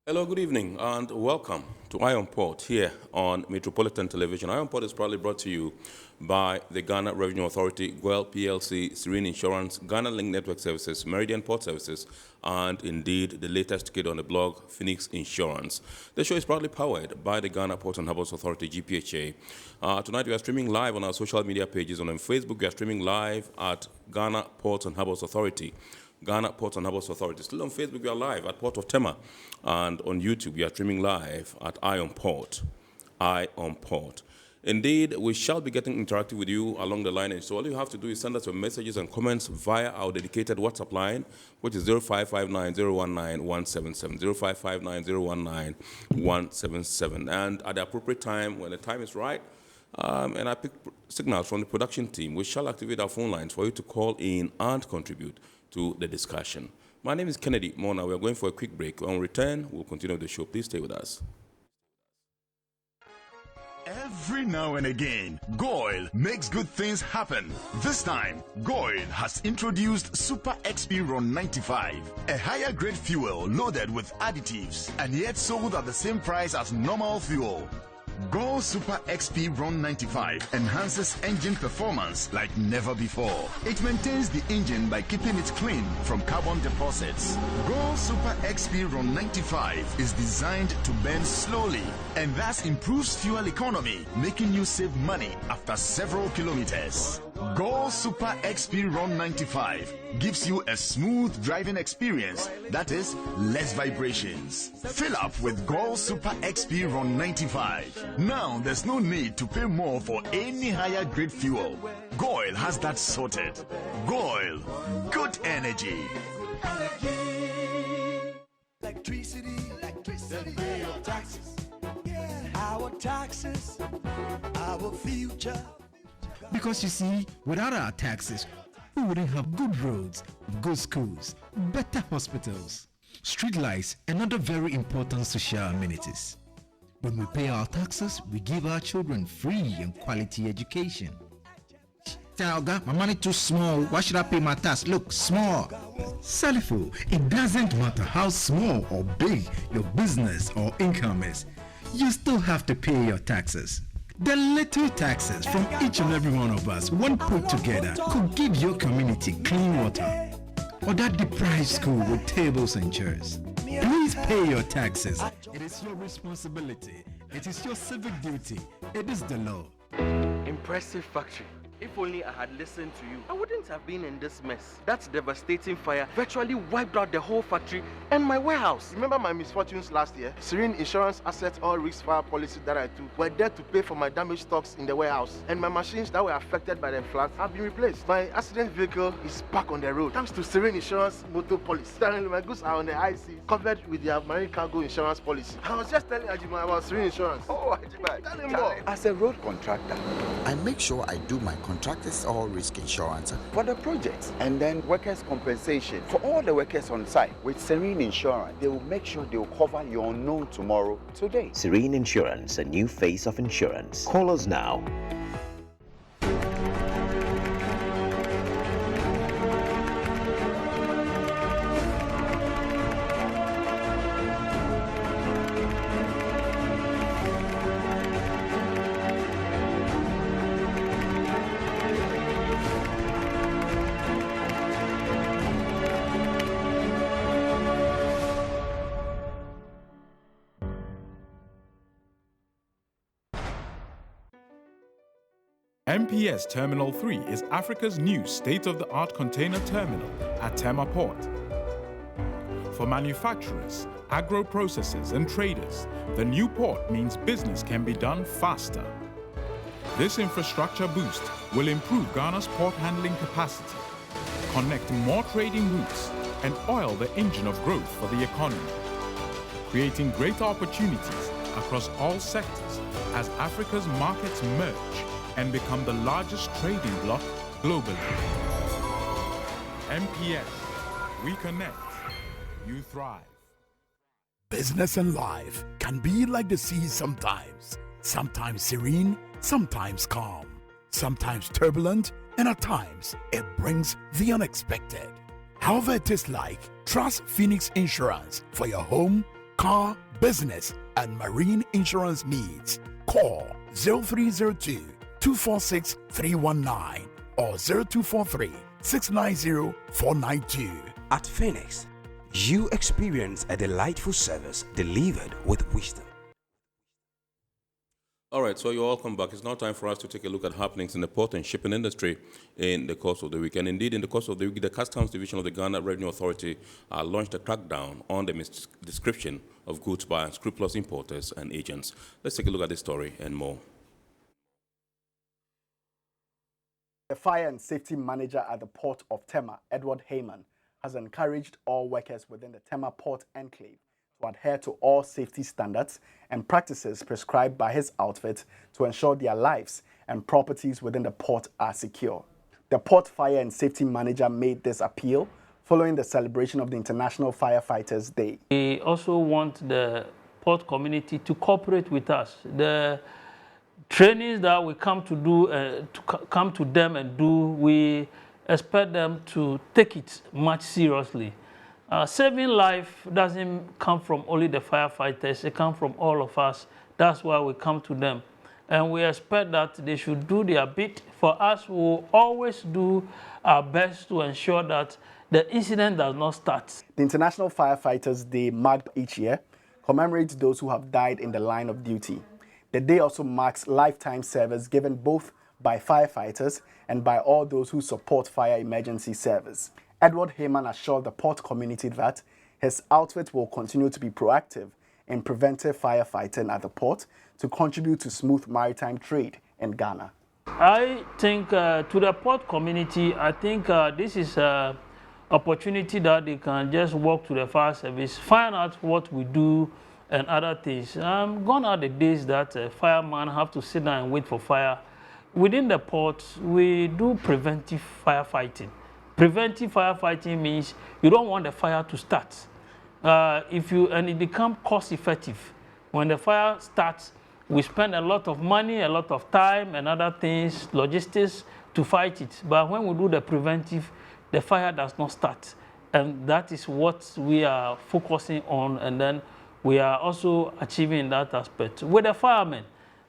Hello, good evening, and welcome to Iron Port here on Metropolitan Television. Iron Port is proudly brought to you by the Ghana Revenue Authority, GWEL PLC, Serene Insurance, Ghana Link Network Services, Meridian Port Services, and indeed the latest kid on the blog, Phoenix Insurance. The show is proudly powered by the Ghana Port and Harbours Authority, GPHA. Tonight we are streaming live on our social media pages. On Facebook, we are streaming live at Ghana Port and Harbours Authority. Ghana Port and Harbours Authority. Still on Facebook, we are live at Port of Tema. And on YouTube, we are streaming live at Iron Port. Indeed, we shall be getting interactive with you along the line. And so all you have to do is send us your messages and comments via our dedicated WhatsApp line, which is 0559-019-177, 0559-019-177. And at the appropriate time, when the time is right, and I pick signals from the production team, we shall activate our phone lines for you to call in and contribute to the discussion. My name is Kennedy Mona. We are going for a quick break. When we return, we'll continue the show. Please stay with us. Every now and again, Goil makes good things happen. This time, Goil has introduced Super XP Ron 95, a higher grade fuel loaded with additives and yet sold at the same price as normal fuel. Go Super XP Ron 95 enhances engine performance like never before. It maintains the engine by keeping it clean from carbon deposits. Go Super XP Ron 95 is designed to burn slowly and thus improves fuel economy, making you save money after several kilometers. Go Super XP Ron 95 gives you a smooth driving experience, that is, less vibrations. Fill up with Go Super XP Ron 95. Now there's no need to pay more for any higher grade fuel. Goil has that sorted. Goil, good energy. Electricity, then pay your taxes. Our taxes, our future. Because you see, without our taxes, we wouldn't have good roads, good schools, better hospitals, streetlights, and other very important social amenities. When we pay our taxes, we give our children free and quality education. Talga, my money too small. Why should I pay my tax? Look, small. Salifo, it doesn't matter how small or big your business or income is. You still have to pay your taxes. The little taxes from each and every one of us, when put together, could give your community clean water or that deprived school with tables and chairs. Please pay your taxes. It is your responsibility. It is your civic duty. It is the law. Impressive factory. If only I had listened to you, I wouldn't have been in this mess. That devastating fire virtually wiped out the whole factory and my warehouse. Remember my misfortunes last year? Serene Insurance Asset All Risk Fire policy that I took were there to pay for my damaged stocks in the warehouse. And my machines that were affected by the flood have been replaced. My accident vehicle is back on the road thanks to Serene Insurance motor policy. Suddenly my goods are on the high seas, covered with their marine cargo insurance policy. I was just telling Ajima about Serene Insurance. Oh, Ajima, tell him more. As a road contractor, I make sure I do my contractors all risk insurance for the projects and then workers' compensation for all the workers on site. With Serene Insurance, they will make sure they will cover your unknown tomorrow today. Serene Insurance, a new face of insurance. Call us now. MPS Terminal 3 is Africa's new state-of-the-art container terminal at Tema Port. For manufacturers, agro-processors and traders, the new port means business can be done faster. This infrastructure boost will improve Ghana's port handling capacity, connect more trading routes, and oil the engine of growth for the economy, creating greater opportunities across all sectors as Africa's markets merge and become the largest trading bloc globally. MPS, we connect, you thrive. Business and life can be like the sea sometimes. Sometimes serene, sometimes calm, sometimes turbulent, and at times it brings the unexpected. However it is like, trust Phoenix Insurance for your home, car, business, and marine insurance needs. Call 0302 246 319 or 0243 690 492. At Phoenix, you experience a delightful service delivered with wisdom. All right, so you're welcome back. It's now time for us to take a look at happenings in the port and shipping industry in the course of the week. And indeed, in the course of the week, the Customs Division of the Ghana Revenue Authority launched a crackdown on the misdescription of goods by unscrupulous importers and agents. Let's take a look at this story and more. The fire and safety manager at the port of Tema, Edward Heyman, has encouraged all workers within the Tema port enclave to adhere to all safety standards and practices prescribed by his outfit to ensure their lives and properties within the port are secure. The port fire and safety manager made this appeal following the celebration of the International Firefighters Day. We also want the port community to cooperate with us. The trainings that we come to do, come to them and do, we expect them to take it much seriously. Saving life doesn't come from only the firefighters, it comes from all of us. That's why we come to them. And we expect that they should do their bit. For us, we will always do our best to ensure that the incident does not start. The International Firefighters Day, marked each year, commemorates those who have died in the line of duty. The day also marks lifetime service given both by firefighters and by all those who support fire emergency service. Edward Heyman assured the port community that his outfit will continue to be proactive in preventive firefighting at the port to contribute to smooth maritime trade in Ghana. I think to the port community, I think this is an opportunity that they can just walk to the fire service, find out what we do and other things. Gone are the days that firemen have to sit down and wait for fire. Within the port, we do preventive firefighting. Preventive firefighting means you don't want the fire to start. And it becomes cost effective. When the fire starts, we spend a lot of money, a lot of time and other things, logistics to fight it. But when we do the preventive, the fire does not start. And that is what we are focusing on, and then we are also achieving that aspect. With the firemen,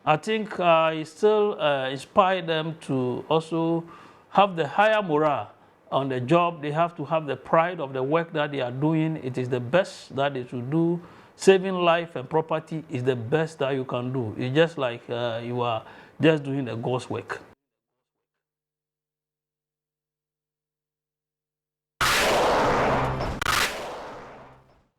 I think it still inspires them to also have the higher morale on the job. They have to have the pride of the work that they are doing. It is the best that they should do. Saving life and property is the best that you can do. It's just like you are just doing the God's work.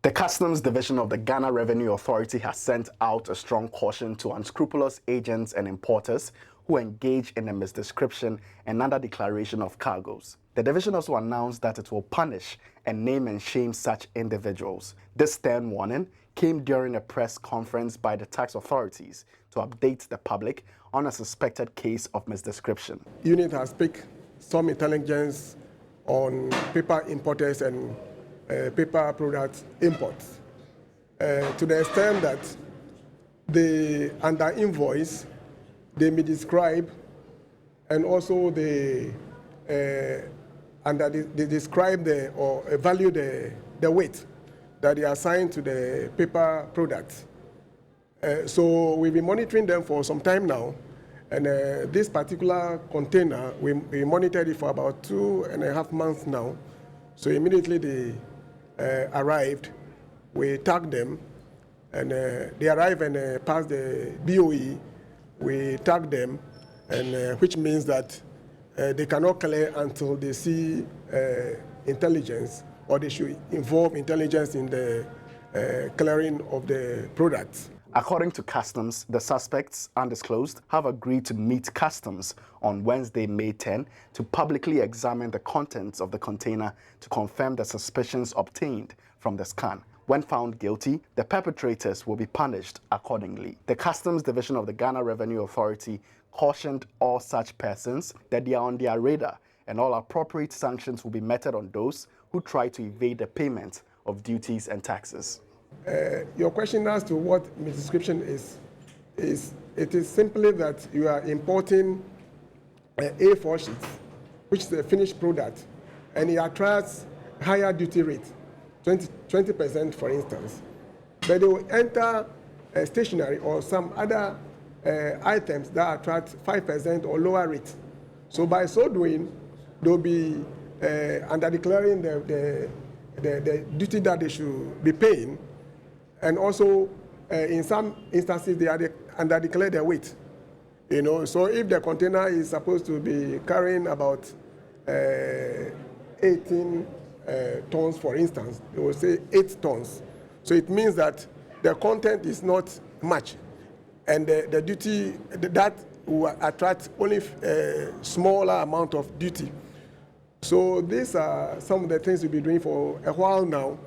The Customs Division of the Ghana Revenue Authority has sent out a strong caution to unscrupulous agents and importers who engage in the misdescription and under-declaration of cargoes. The division also announced that it will punish and name and shame such individuals. This stern warning came during a press conference by the tax authorities to update the public on a suspected case of misdescription. Unit has picked some intelligence on paper importers and paper product imports to the extent that they under invoice, they may describe, and also they describe or value the weight that they assign to the paper products. So we've been monitoring them for some time now, and this particular container, we monitored it for about 2.5 months now. So immediately they arrived, we tagged them, and they arrived and passed the BOE. We tag them, and which means that they cannot clear until they see intelligence, or they should involve intelligence in the clearing of the products. According to Customs, the suspects, undisclosed, have agreed to meet Customs on Wednesday, May 10, to publicly examine the contents of the container to confirm the suspicions obtained from the scan. When found guilty, the perpetrators will be punished accordingly. The Customs Division of the Ghana Revenue Authority cautioned all such persons that they are on their radar and all appropriate sanctions will be meted on those who try to evade the payment of duties and taxes. Your question as to what misdescription is it is simply that you are importing A4 sheets, which is a finished product, and it attracts higher duty rate, 20% for instance. but they will enter stationery or some other items that attract 5% or lower rate. So by so doing, they'll be under declaring the duty that they should be paying, and also in some instances they are under declare their weight. You know, so if the container is supposed to be carrying about 18 tons, for instance, they will say 8 tons. So it means that the content is not much, and the duty that will attract only a smaller amount of duty. So these are some of the things we've been doing for a while now.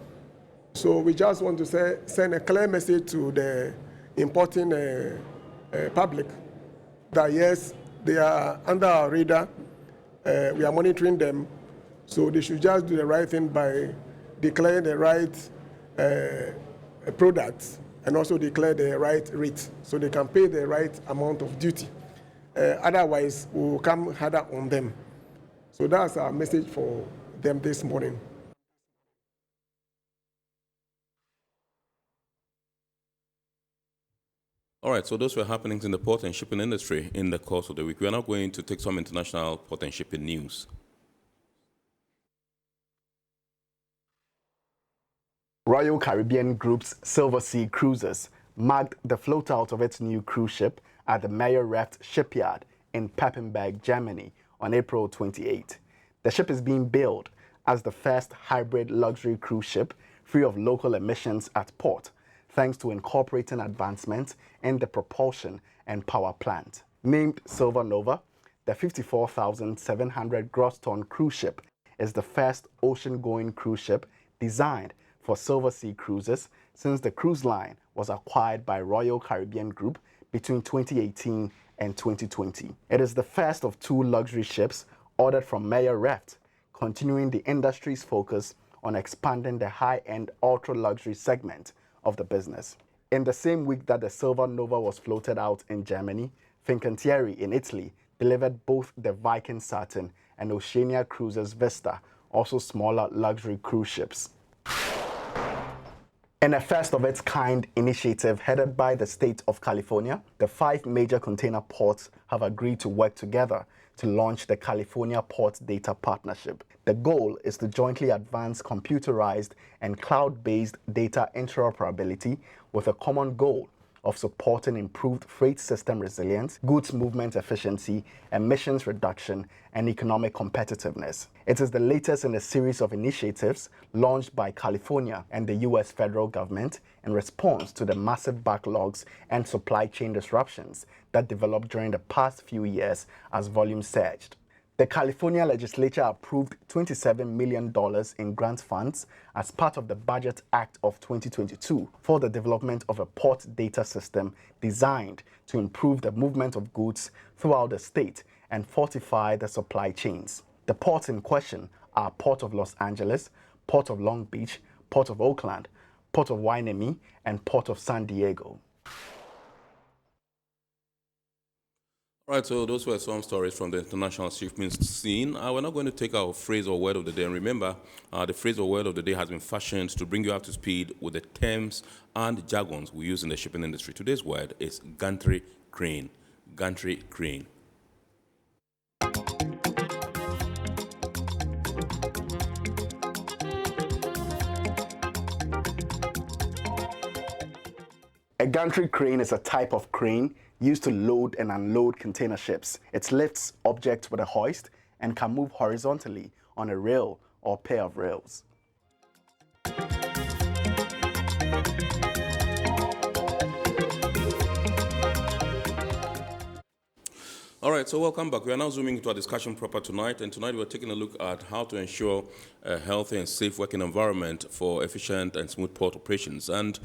So we just want to send a clear message to the importing public that yes, they are under our radar. We are monitoring them. So they should just do the right thing by declaring the right products and also declare the right rate so they can pay the right amount of duty. Otherwise, we will come harder on them. So that's our message for them this morning. All right, so those were happenings in the port and shipping industry in the course of the week. We are now going to take some international port and shipping news. Royal Caribbean Group's Silver Sea Cruises marked the float out of its new cruise ship at the Meyer-Werft shipyard in Papenburg, Germany on April 28. The ship is being billed as the first hybrid luxury cruise ship free of local emissions at port, thanks to incorporating advancements in the propulsion and power plant. Named Silver Nova, the 54,700 gross ton cruise ship is the first ocean-going cruise ship designed for Silver Sea Cruises since the cruise line was acquired by Royal Caribbean Group between 2018 and 2020. It is the first of 2 luxury ships ordered from Meyer-Werft, continuing the industry's focus on expanding the high-end ultra-luxury segment of the business. In the same week that the Silver Nova was floated out in Germany, Fincantieri in Italy delivered both the Viking Saturn and Oceania Cruises Vista, also smaller luxury cruise ships. In a first-of-its-kind initiative headed by the state of California, the 5 major container ports have agreed to work together to launch the California Port Data Partnership. The goal is to jointly advance computerized and cloud-based data interoperability with a common goal of supporting improved freight system resilience, goods movement efficiency, emissions reduction, and economic competitiveness. It is the latest in a series of initiatives launched by California and the U.S. federal government in response to the massive backlogs and supply chain disruptions that developed during the past few years as volumes surged. The California legislature approved $27 million in grant funds as part of the Budget Act of 2022 for the development of a port data system designed to improve the movement of goods throughout the state and fortify the supply chains. The ports in question are Port of Los Angeles, Port of Long Beach, Port of Oakland, Port of Wainami, and Port of San Diego. All right, so those were some stories from the international shipment scene. We're now going to take our phrase or word of the day. And remember, the phrase or word of the day has been fashioned to bring you up to speed with the terms and jargons we use in the shipping industry. Today's word is gantry crane. Gantry crane. A gantry crane is a type of crane used to load and unload container ships. It lifts objects with a hoist and can move horizontally on a rail or pair of rails. All right, so welcome back. We are now zooming into our discussion proper tonight, and tonight we're taking a look at how to ensure a healthy and safe working environment for efficient and smooth port operations. And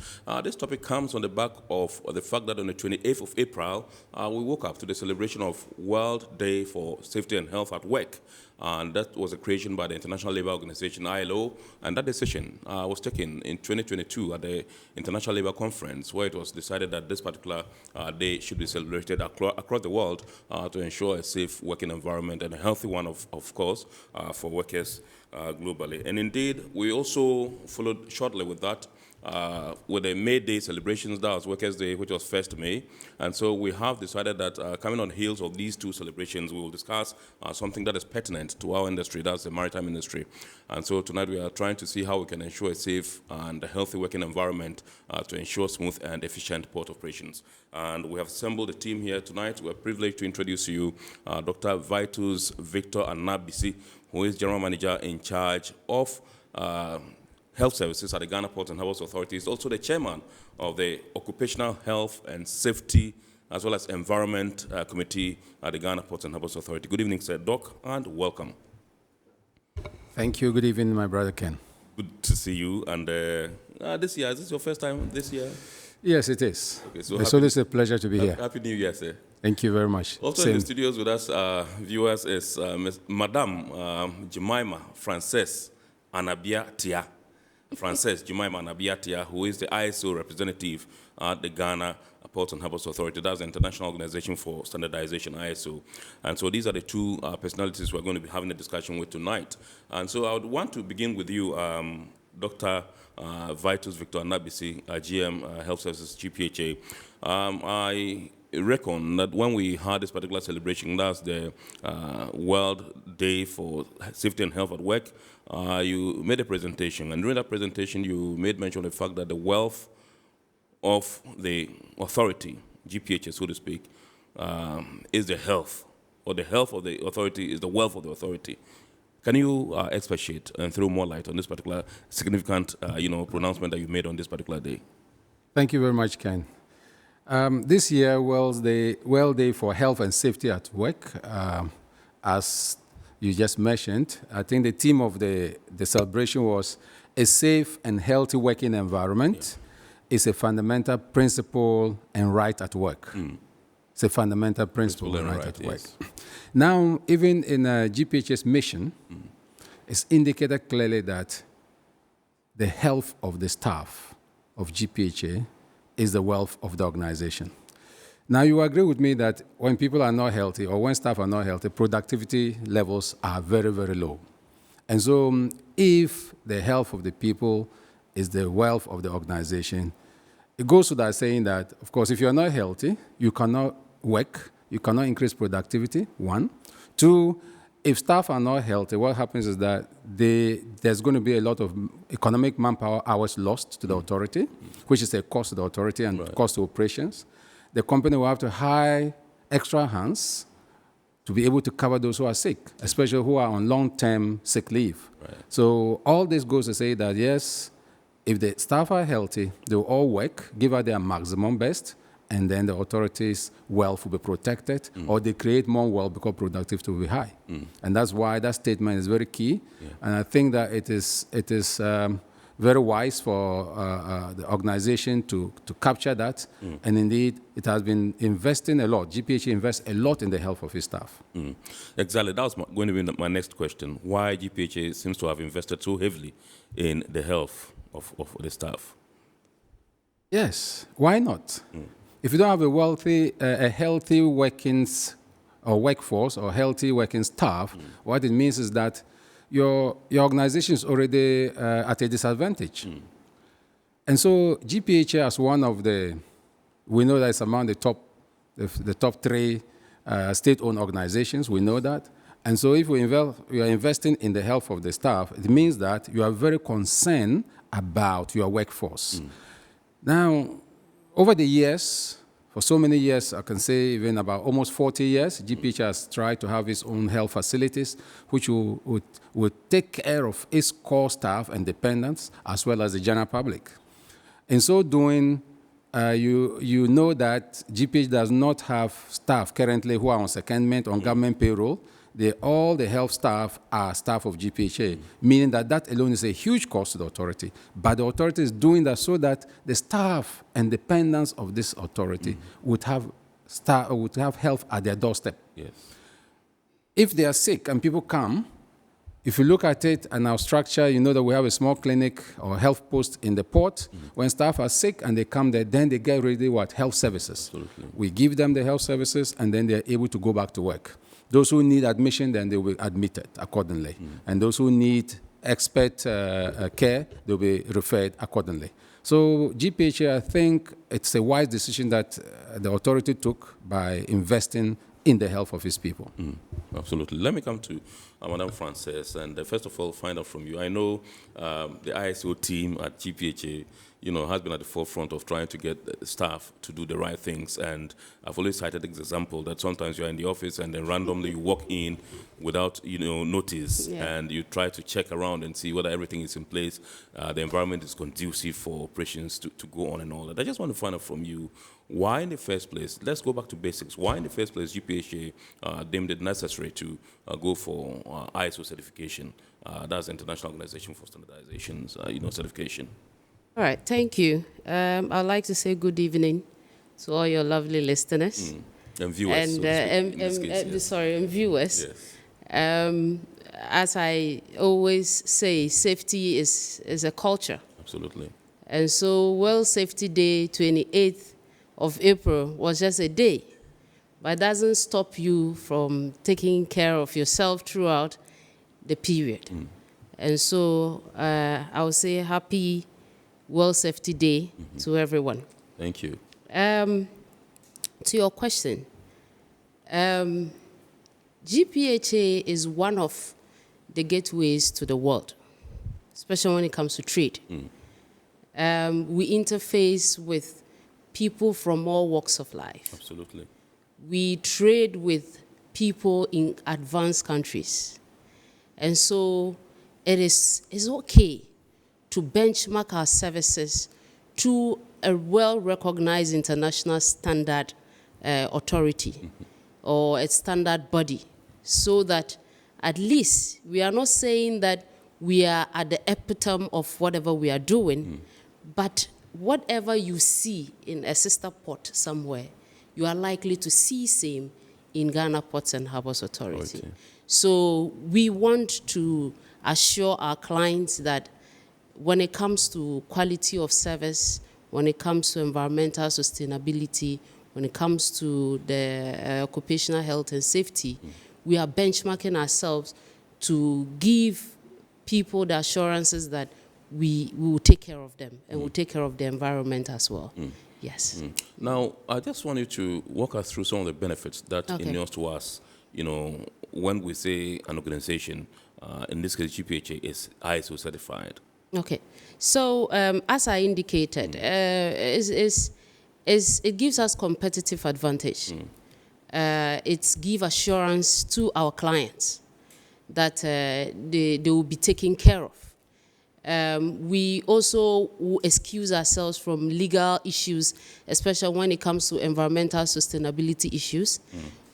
this topic comes on the back of the fact that on the 28th of April, we woke up to the celebration of World Day for Safety and Health at Work. And that was a creation by the International Labour Organization, ILO, and that decision was taken in 2022 at the International Labour Conference, where it was decided that this particular day should be celebrated across the world to ensure a safe working environment and a healthy one, of course, for workers globally. And indeed, we also followed shortly with that with the May Day celebrations. That was Workers' Day, which was 1st May. And so we have decided that coming on the heels of these two celebrations, we will discuss something that is pertinent to our industry, that's the maritime industry. And so tonight we are trying to see how we can ensure a safe and a healthy working environment to ensure smooth and efficient port operations. And we have assembled a team here tonight. We're privileged to introduce to you Dr. Vitus Victor Anabisi, who is General Manager in charge of Health Services at the Ghana Ports and Harbours Authority. He's also the Chairman of the Occupational Health and Safety as well as Environment Committee at the Ghana Ports and Harbours Authority. Good evening, sir. Doc, and welcome. Thank you. Good evening, my brother Ken. Good to see you. And this year, is this your first time this year? Yes, it is. Okay, so it's always a pleasure to be here. Happy New Year, sir. Thank you very much. Also Same. in the studios with us, viewers, is Madame Jemima Frances Anabia Tia. Frances Jemima Anabia Tia, who is the ISO representative at the Ghana Ports and Harbours Authority. That's the International Organization for Standardization, ISO. And so these are the two personalities we're going to be having a discussion with tonight. And so I would want to begin with you, Dr. Vitus Victor Anabisi, GM Health Services, GPHA. I reckon that when we had this particular celebration, that's the World Day for Safety and Health at Work, you made a presentation, and during that presentation you made mention of the fact that the wealth of the authority, GPHA so to speak, is the health, or the health of the authority is the wealth of the authority. Can you expatiate and throw more light on this particular significant pronouncement that you made on this particular day? Thank you very much, Ken. This year, World Day for Health and Safety at Work, as you just mentioned, I think the theme of the celebration was a safe and healthy working environment is a fundamental principle and right at work. It's a fundamental principle and right at work. Now, even in GPH's mission, it's indicated clearly that the health of the staff of GPHA is the wealth of the organization. Now, you agree with me that when people are not healthy or when staff are not healthy, productivity levels are very, very low. And so if the health of the people is the wealth of the organization, it goes without saying that, of course, if you're not healthy, you cannot work, you cannot increase productivity, one. Two, if staff are not healthy, what happens is that there's going to be a lot of economic manpower hours lost to the authority, which is a cost to the authority and cost to operations. The company will have to hire extra hands to be able to cover those who are sick, especially who are on long-term sick leave. So all this goes to say that, yes, if the staff are healthy, they will all work, give out their maximum best, and then the authorities' wealth will be protected, or they create more wealth because productivity will be high. And that's why that statement is very key. And I think that it is very wise for the organization to capture that. And indeed, it has been investing a lot. GPHA invests a lot in the health of its staff. Exactly. That was going to be my next question. Why GPHA seems to have invested so heavily in the health of the staff? Yes. Why not? If you don't have a healthy workings or workforce or healthy working staff, what it means is that your organization is already at a disadvantage. And so GPHA as one of we know that it's among the top 3 state-owned organizations, we know that. And so if you are investing in the health of the staff, it means that you are very concerned about your workforce. Now, over the years, for so many years, I can say even about almost 40 years, GPHA has tried to have its own health facilities, which would take care of its core staff and dependents, as well as the general public. In so doing, you know that GPHA does not have staff currently who are on secondment on government payroll. All the health staff are staff of GPHA, meaning that alone is a huge cost to the authority. But the authority is doing that so that the staff and dependents of this authority would have health at their doorstep. If they are sick and people come, if you look at it and our structure, you know that we have a small clinic or health post in the port. When staff are sick and they come there, then they get ready health services. We give them the health services and then they're able to go back to work. Those who need admission, then they will be admitted accordingly. And those who need expert care, they'll be referred accordingly. So GPHA, I think it's a wise decision that the authority took by investing in the health of its people. Absolutely. Let me come to Madam Frances, and first of all, find out from you. I know the ISO team at GPHA, has been at the forefront of trying to get staff to do the right things. And I've always cited this example that sometimes you're in the office and then randomly you walk in without, notice, and you try to check around and see whether everything is in place, the environment is conducive for operations to go on and all that. I just want to find out from you, why in the first place, let's go back to basics, why in the first place GPHA deemed it necessary to go for ISO certification, that's the International Organization for Standardization's, certification? All right, thank you. I'd like to say good evening to all your lovely listeners. And viewers. And viewers. Yes. As I always say, safety is a culture. Absolutely. And so World Safety Day, 28th of April, was just a day. But it doesn't stop you from taking care of yourself throughout the period. And so I would say happy World Safety Day to everyone. Thank you. To your question, GPHA is one of the gateways to the world, especially when it comes to trade. We interface with people from all walks of life. Absolutely. We trade with people in advanced countries. And so it's okay to benchmark our services to a well-recognized international standard authority or a standard body, so that at least we are not saying that we are at the epitome of whatever we are doing, but whatever you see in a sister port somewhere, you are likely to see same in Ghana Ports and Harbors Authority. So we want to assure our clients that when it comes to quality of service, when it comes to environmental sustainability, when it comes to the occupational health and safety, we are benchmarking ourselves to give people the assurances that we will take care of them and we'll take care of the environment as well. Yes. Now, I just want you to walk us through some of the benefits that inures to us, when we say an organization, in this case GPHA, is ISO certified. Okay, so as I indicated, it gives us competitive advantage. It gives assurance to our clients that they will be taken care of. We also will excuse ourselves from legal issues, especially when it comes to environmental sustainability issues,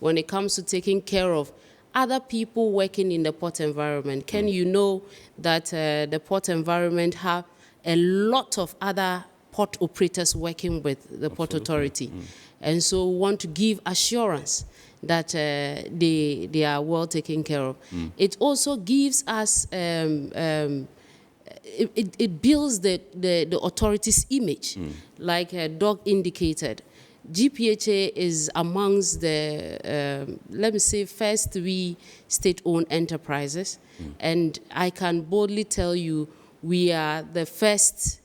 when it comes to taking care of other people working in the port environment. Can you know that the port environment have a lot of other port operators working with the Port Authority? And so we want to give assurance that they are well taken care of. It also gives us, it builds the authority's image. Like Doc indicated, GPHA is amongst the, let me say, first 3 state-owned enterprises. And I can boldly tell you, we are the first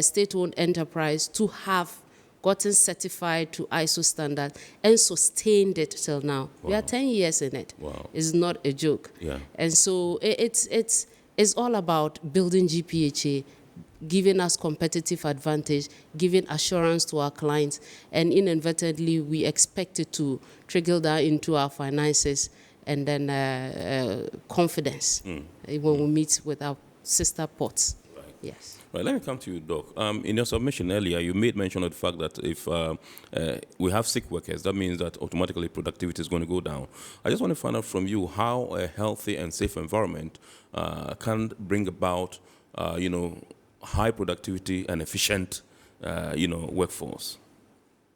state-owned enterprise to have gotten certified to ISO standard and sustained it till now. We are 10 years in it. It's not a joke. And so it's all about building GPHA, giving us competitive advantage, giving assurance to our clients, and inadvertently we expect it to trickle down into our finances and then confidence when we meet with our sister ports. Yes. Right, let me come to you, Doc. In your submission earlier, you made mention of the fact that if we have sick workers, that means that automatically productivity is going to go down. I just want to find out from you how a healthy and safe environment can bring about, high productivity and efficient, workforce.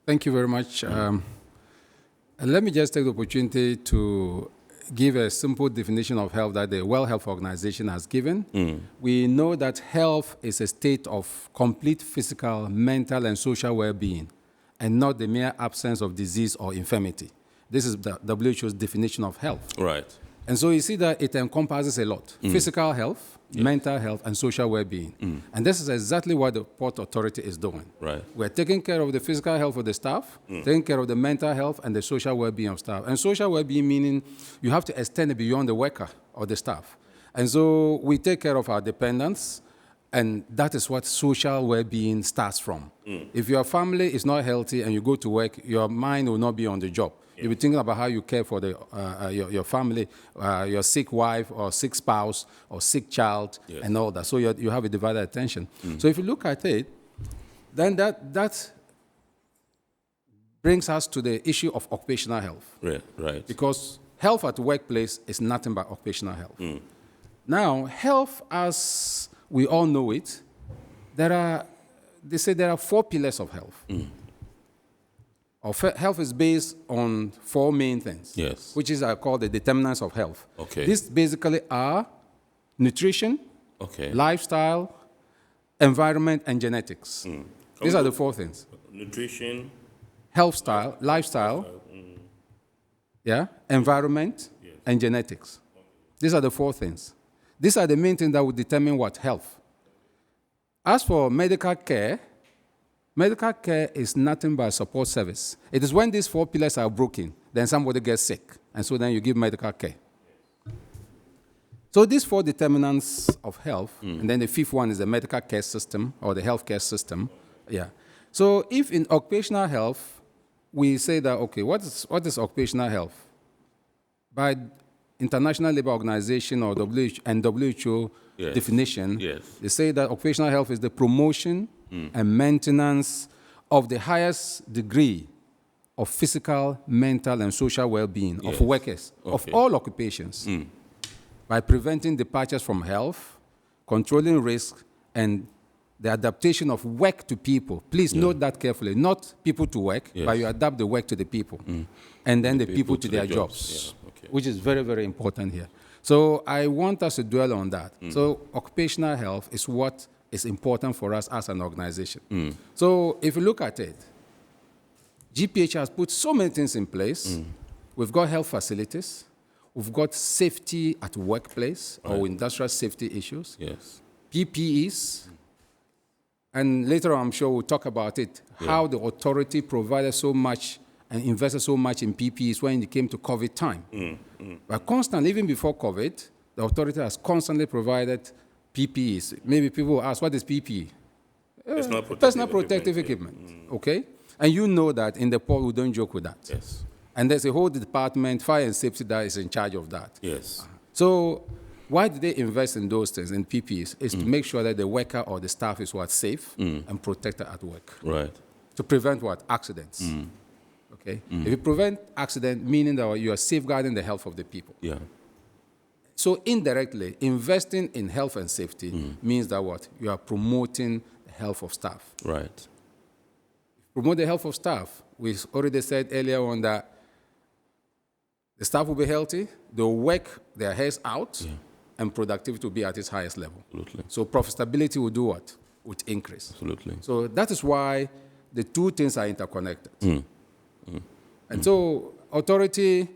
Thank you very much. Let me just take the opportunity to give a simple definition of health that the World Health Organization has given. We know that health is a state of complete physical, mental, and social well-being, and not the mere absence of disease or infirmity. This is the WHO's definition of health. Right. And so you see that it encompasses a lot. Physical health, mental health, and social well-being. And this is exactly what the Port Authority is doing. Right. We're taking care of the physical health of the staff, taking care of the mental health and the social well-being of staff. And social well-being meaning you have to extend it beyond the worker or the staff. And so we take care of our dependents, and that is what social well-being starts from. If your family is not healthy and you go to work, your mind will not be on the job. You'll be thinking about how you care for your family, your sick wife or sick spouse or sick child and all that. So you have a divided attention. So if you look at it, then that brings us to the issue of occupational health. Right. Because health at the workplace is nothing but occupational health. Now, health, as we all know it, they say there are 4 pillars of health. Health is based on 4 main things, which is called the determinants of health. Okay. These basically are nutrition, lifestyle, environment, and genetics. These are the 4 things. Nutrition, lifestyle, environment, and genetics. These are the 4 things. These are the main things that will determine what? Health. As for medical care is nothing but a support service. It is when these 4 pillars are broken, then somebody gets sick, and so then you give medical care. So these 4 determinants of health, and then the 5th one is the medical care system or the healthcare system. So if in occupational health, we say that, okay, what is occupational health? By International Labour Organization or WHO definition, they say that occupational health is the promotion and maintenance of the highest degree of physical, mental, and social well-being of workers of all occupations by preventing departures from health, controlling risk, and the adaptation of work to people. Please note that carefully. Not people to work, but you adapt the work to the people. And then the people to their jobs, which is very, very important here. So I want us to dwell on that. So occupational health is what is important for us as an organization. So if you look at it, GPH has put so many things in place. We've got health facilities. We've got safety at workplace or industrial safety issues. PPEs. And later on, I'm sure we'll talk about it, how the authority provided so much and invested so much in PPEs when it came to COVID time. But constantly, even before COVID, the authority has constantly provided PPEs. Maybe people will ask, what is PPE? Personal protective equipment. Okay? And you know that in the port, we don't joke with that. And there's a whole department, fire and safety, that is in charge of that. So why did they invest in those things, in PPEs? Is to make sure that the worker or the staff is safe and protected at work. To prevent what? Accidents. Okay? If you prevent accident, meaning that you are safeguarding the health of the people. So indirectly, investing in health and safety means that what? You are promoting the health of staff. Promote the health of staff. We already said earlier on that the staff will be healthy, they'll work their heads out, and productivity will be at its highest level. So profitability will do what? Would increase. So that is why the 2 things are interconnected. And so authority,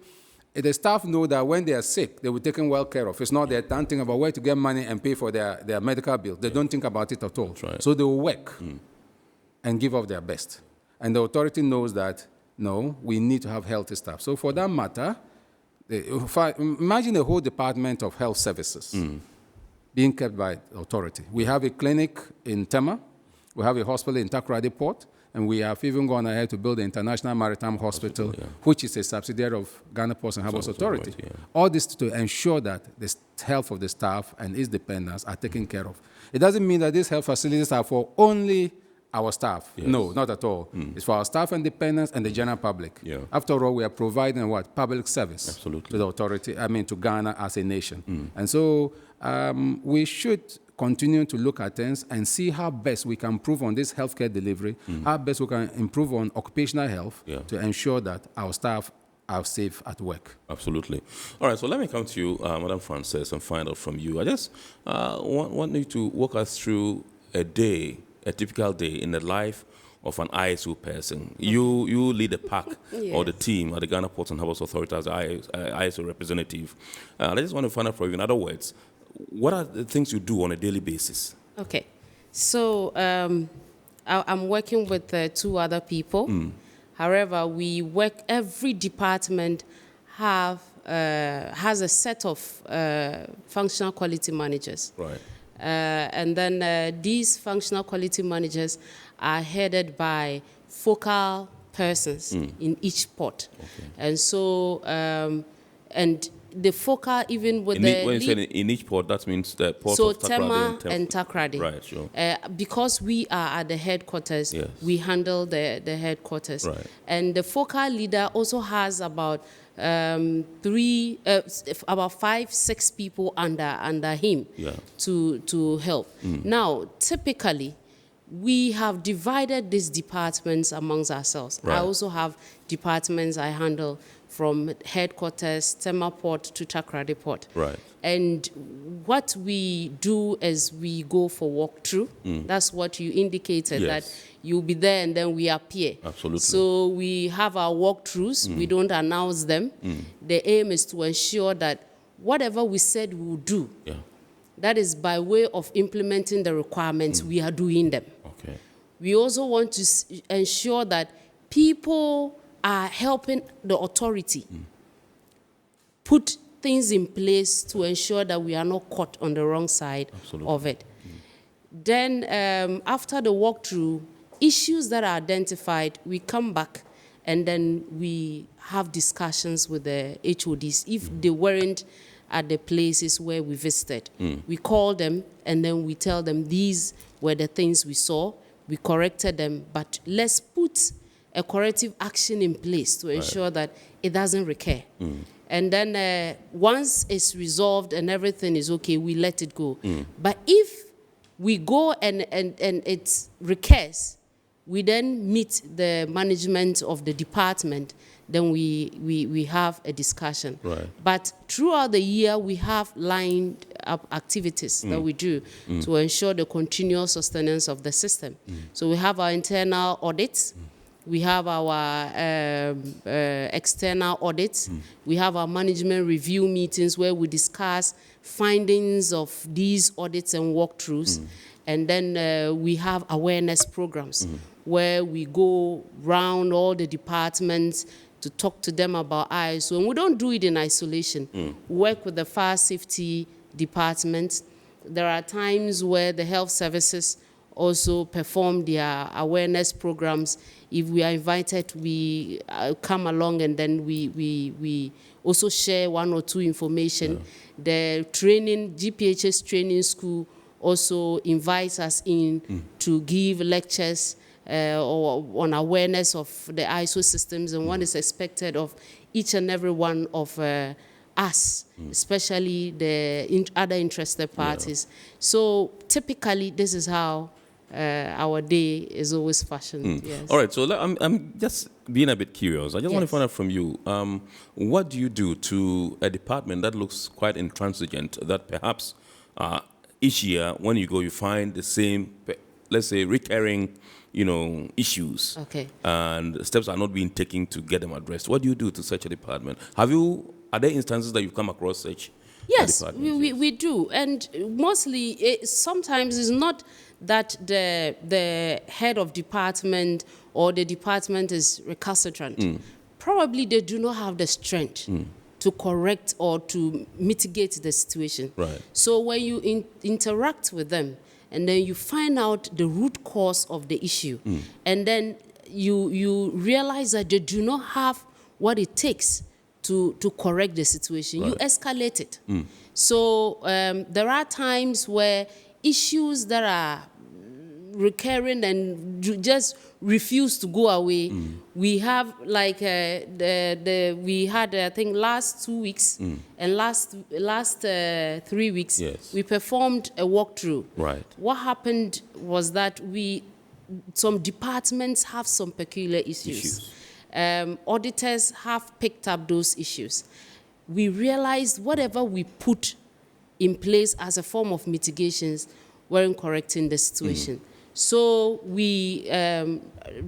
the staff know that when they are sick, they will be taken well care of. It's not they're thinking about where to get money and pay for their medical bills. They don't think about it at all. So they will work and give up their best. And the authority knows that, no, we need to have healthy staff. So for that matter, imagine the whole Department of Health Services being kept by the authority. We have a clinic in Tema. We have a hospital in Takoradi Port. And we have even gone ahead to build the International Maritime Hospital, which is a subsidiary of Ghana Ports and Harbours Authority. All this to ensure that the health of the staff and its dependents are taken care of. It doesn't mean that these health facilities are for only our staff. No, not at all. It's for our staff and dependents and the general public. After all, we are providing what? Public service to the authority, to Ghana as a nation. And so we should continue to look at things and see how best we can improve on this healthcare delivery, how best we can improve on occupational health to ensure that our staff are safe at work. Absolutely. All right, so let me come to you, Madam Frances, and find out from you. I just want you to walk us through a typical day in the life of an ISO person. You lead the pack or the Yes. team at the Ghana Ports and Harbours Authority as ISO representative. I just want to find out from you, in other words, what are the things you do on a daily basis? Okay. So I'm working with 2 other people. However, we work, every department has a set of functional quality managers. Right. And then these functional quality managers are headed by focal persons in each port. Okay. And so, and the focal, even with When the you say in each port, that means the port so of Takoradi Tema Tem- and Takoradi. Right, sure. Because we are at the headquarters, Yes. we handle the headquarters. Right. And the focal leader also has about about 5-6 people under him Yeah. to help. Now, typically, we have divided these departments amongst ourselves. Right. I also have departments I handle from headquarters, Tema Port to Takoradi Port. Right. And what we do is we go for walkthrough. That's what you indicated, Yes. that you'll be there and then we appear. Absolutely. So we have our walkthroughs. We don't announce them. The aim is to ensure that whatever we said we will do, Yeah. that is by way of implementing the requirements, we are doing them. Okay. We also want to ensure that people are helping the authority put things in place to ensure that we are not caught on the wrong side of it. Then after the walkthrough, issues that are identified, we come back and then we have discussions with the HODs if they weren't at the places where we visited. We call them and then we tell them these were the things we saw, we corrected them, but let's put a corrective action in place to ensure that it doesn't recur. And then once it's resolved and everything is okay, we let it go. But if we go and it recurs, we then meet the management of the department, then we have a discussion. Right. But throughout the year, we have lined up activities that we do to ensure the continuous sustenance of the system. So we have our internal audits, we have our external audits, we have our management review meetings where we discuss findings of these audits and walkthroughs. And then we have awareness programs where we go round all the departments to talk to them about ISO. And we don't do it in isolation. We work with the fire safety department. There are times where the health services also perform their awareness programs. If we are invited, we come along and then we also share 1 or 2 information. The training, GPHS training school also invites us in to give lectures or on awareness of the ISO systems and what is expected of each and every one of us, especially the other interested parties. So typically, this is how our day is always fashioned. Yes. All right, so I'm just being a bit curious. I just want to find out from you, what do you do to a department that looks quite intransigent, that perhaps each year when you go, you find the same, let's say, recurring, issues, and steps are not being taken to get them addressed? What do you do to such a department? Are there instances that you've come across such? Yes, we do, and mostly sometimes it's not that the head of department or the department is recalcitrant. Probably they do not have the strength to correct or to mitigate the situation. Right. So when you interact with them and then you find out the root cause of the issue, and then you realize that they do not have what it takes to correct the situation, you escalate it. So there are times where issues that are recurring and just refuse to go away. We have like we had I think last 2 weeks and last 3 weeks we performed a walkthrough. Right. What happened was that some departments have some peculiar issues. Auditors have picked up those issues. We realized whatever we put in place as a form of mitigations weren't correcting the situation. So we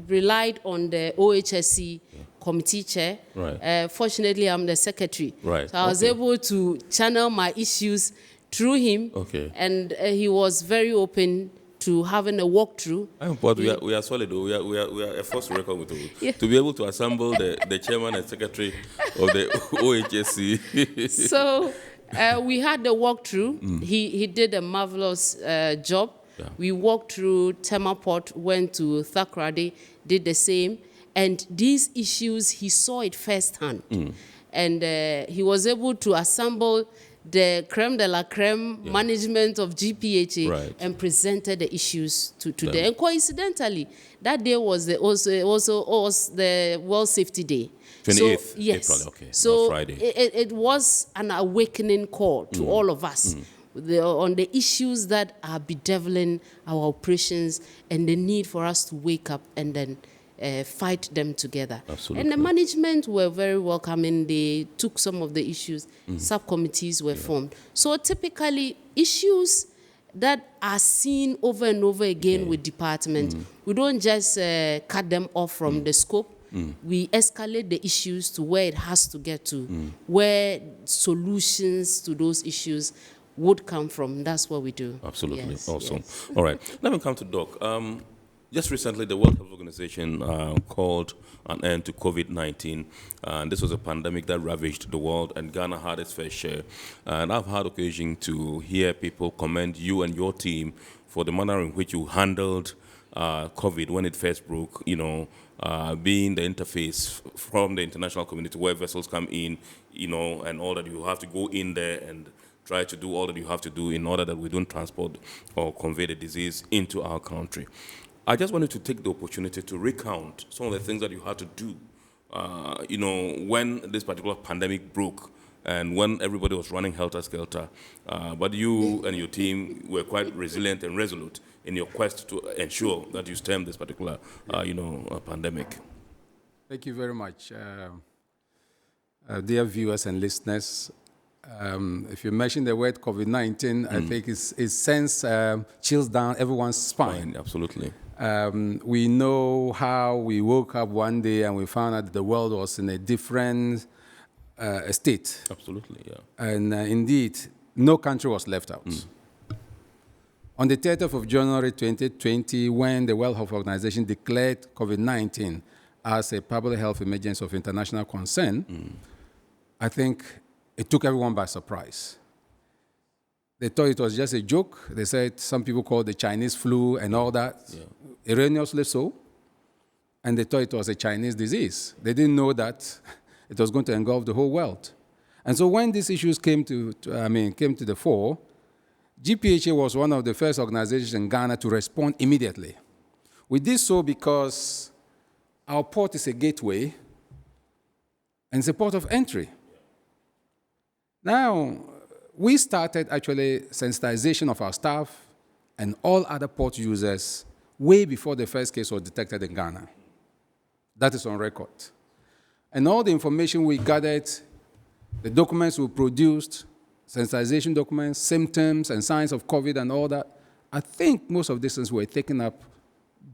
relied on the OHSC committee chair. Right. Fortunately, I'm the secretary. Right. So I was able to channel my issues through him. Okay. And he was very open to having a walkthrough. But we are solid. We are a first record with you. Yeah. To be able to assemble the chairman and secretary of the OHSC. So we had the walkthrough. He did a marvelous job. Yeah. We walked through Tema Port, went to Thakrade, did the same. And these issues, he saw it firsthand. And he was able to assemble the creme de la creme management of GPHA and presented the issues to them. And coincidentally, that day was also the World Safety Day. 28th so, yes. April, okay. So Friday. It was an awakening call to all of us on the issues that are bedeviling our operations and the need for us to wake up and then fight them together. Absolutely. And the management were very welcoming. They took some of the issues. Subcommittees were formed. So typically, issues that are seen over and over again with department, we don't just cut them off from the scope. We escalate the issues to where it has to get to, where solutions to those issues would come from. That's what we do. Absolutely. Yes, Awesome. yes. All right. Let me come to Doc. Just recently, the World Health Organization called an end to COVID-19. And this was a pandemic that ravaged the world, and Ghana had its fair share. And I've had occasion to hear people commend you and your team for the manner in which you handled COVID when it first broke, being the interface from the international community where vessels come in, and all that. You have to go in there and try to do all that you have to do in order that we don't transport or convey the disease into our country. I just wanted to take the opportunity to recount some of the things that you had to do, when this particular pandemic broke and when everybody was running helter-skelter. But you and your team were quite resilient and resolute in your quest to ensure that you stem this particular, pandemic. Thank you very much. Dear viewers and listeners, if you mention the word COVID-19, I think it sends chills down everyone's spine. Absolutely. We know how we woke up one day and we found out that the world was in a different state. Absolutely, yeah. And indeed, no country was left out. On the 30th of January 2020, when the World Health Organization declared COVID-19 as a public health emergency of international concern, I think it took everyone by surprise. They thought it was just a joke. They said some people called the Chinese flu and all that. Yeah. Erroneously so. And they thought it was a Chinese disease. They didn't know that it was going to engulf the whole world. And so when these issues came to the fore, GPHA was one of the first organizations in Ghana to respond immediately. We did so because our port is a gateway and it's a port of entry. Now, we started actually sensitization of our staff and all other port users way before the first case was detected in Ghana. That is on record. And all the information we gathered, the documents we produced, sensitization documents, symptoms and signs of COVID and all that, I think most of these things were taken up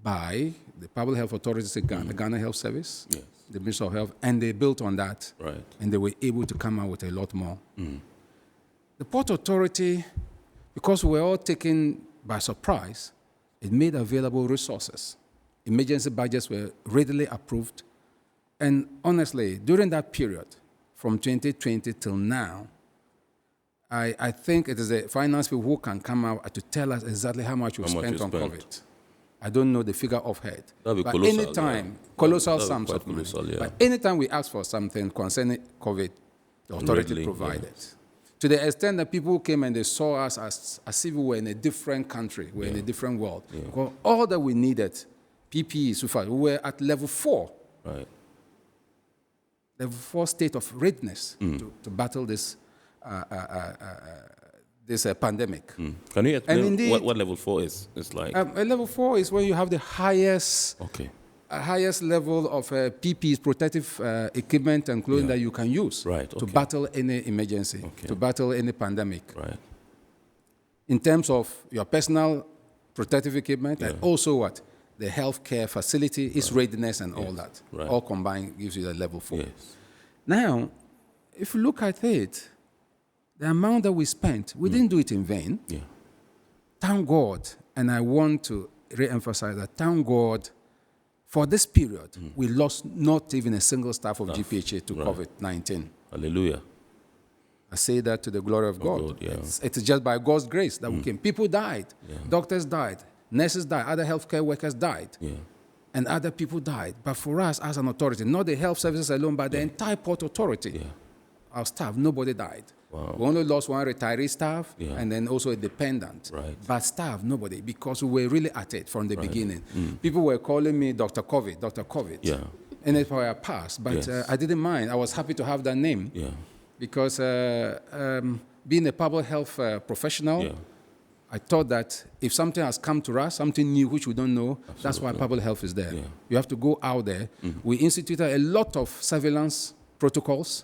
by the public health authorities in Ghana, the Ghana Health Service, the Ministry of Health, and they built on that, and they were able to come out with a lot more. The Port Authority, because we were all taken by surprise, it made available resources. Emergency budgets were readily approved. And honestly, during that period, from 2020 till now, I think it is the finance people who can come out to tell us exactly how much we spent on COVID. I don't know the figure offhand. That would be but colossal. Anytime, colossal sums of money. Colossal, yeah. But anytime we ask for something concerning COVID, the authority provided. Yes. To the extent that people came and they saw us as if we were in a different country, we were in a different world. Because all that we needed, PPE, so far, we were at level 4. Right. Level 4 state of readiness to battle this pandemic. Can you explain what level 4 is? It's like level 4 is when you have the highest highest level of PPEs, protective equipment and clothing that you can use to battle any emergency, to battle any pandemic. Right. In terms of your personal protective equipment, and also what? The healthcare facility, its readiness and all that. All combined gives you the level 4. Now, if you look at it, the amount that we spent, we didn't do it in vain. Thank God, and I want to re-emphasize that, thank God, for this period, we lost not even a single staff of GPHA to COVID-19. Hallelujah. I say that to the glory of God. It's just by God's grace that we came. People died. Doctors died. Nurses died. Other healthcare workers died. And other people died. But for us as an authority, not the health services alone, but the entire Port Authority, our staff, nobody died. We only lost one retiree staff and then also a dependent. But staff, nobody, because we were really at it from the beginning. People were calling me Dr. COVID, Dr. COVID. And it was passed, but I didn't mind. I was happy to have that name because being a public health professional, I thought that if something has come to us, something new which we don't know, that's why public health is there. You have to go out there. We instituted a lot of surveillance protocols,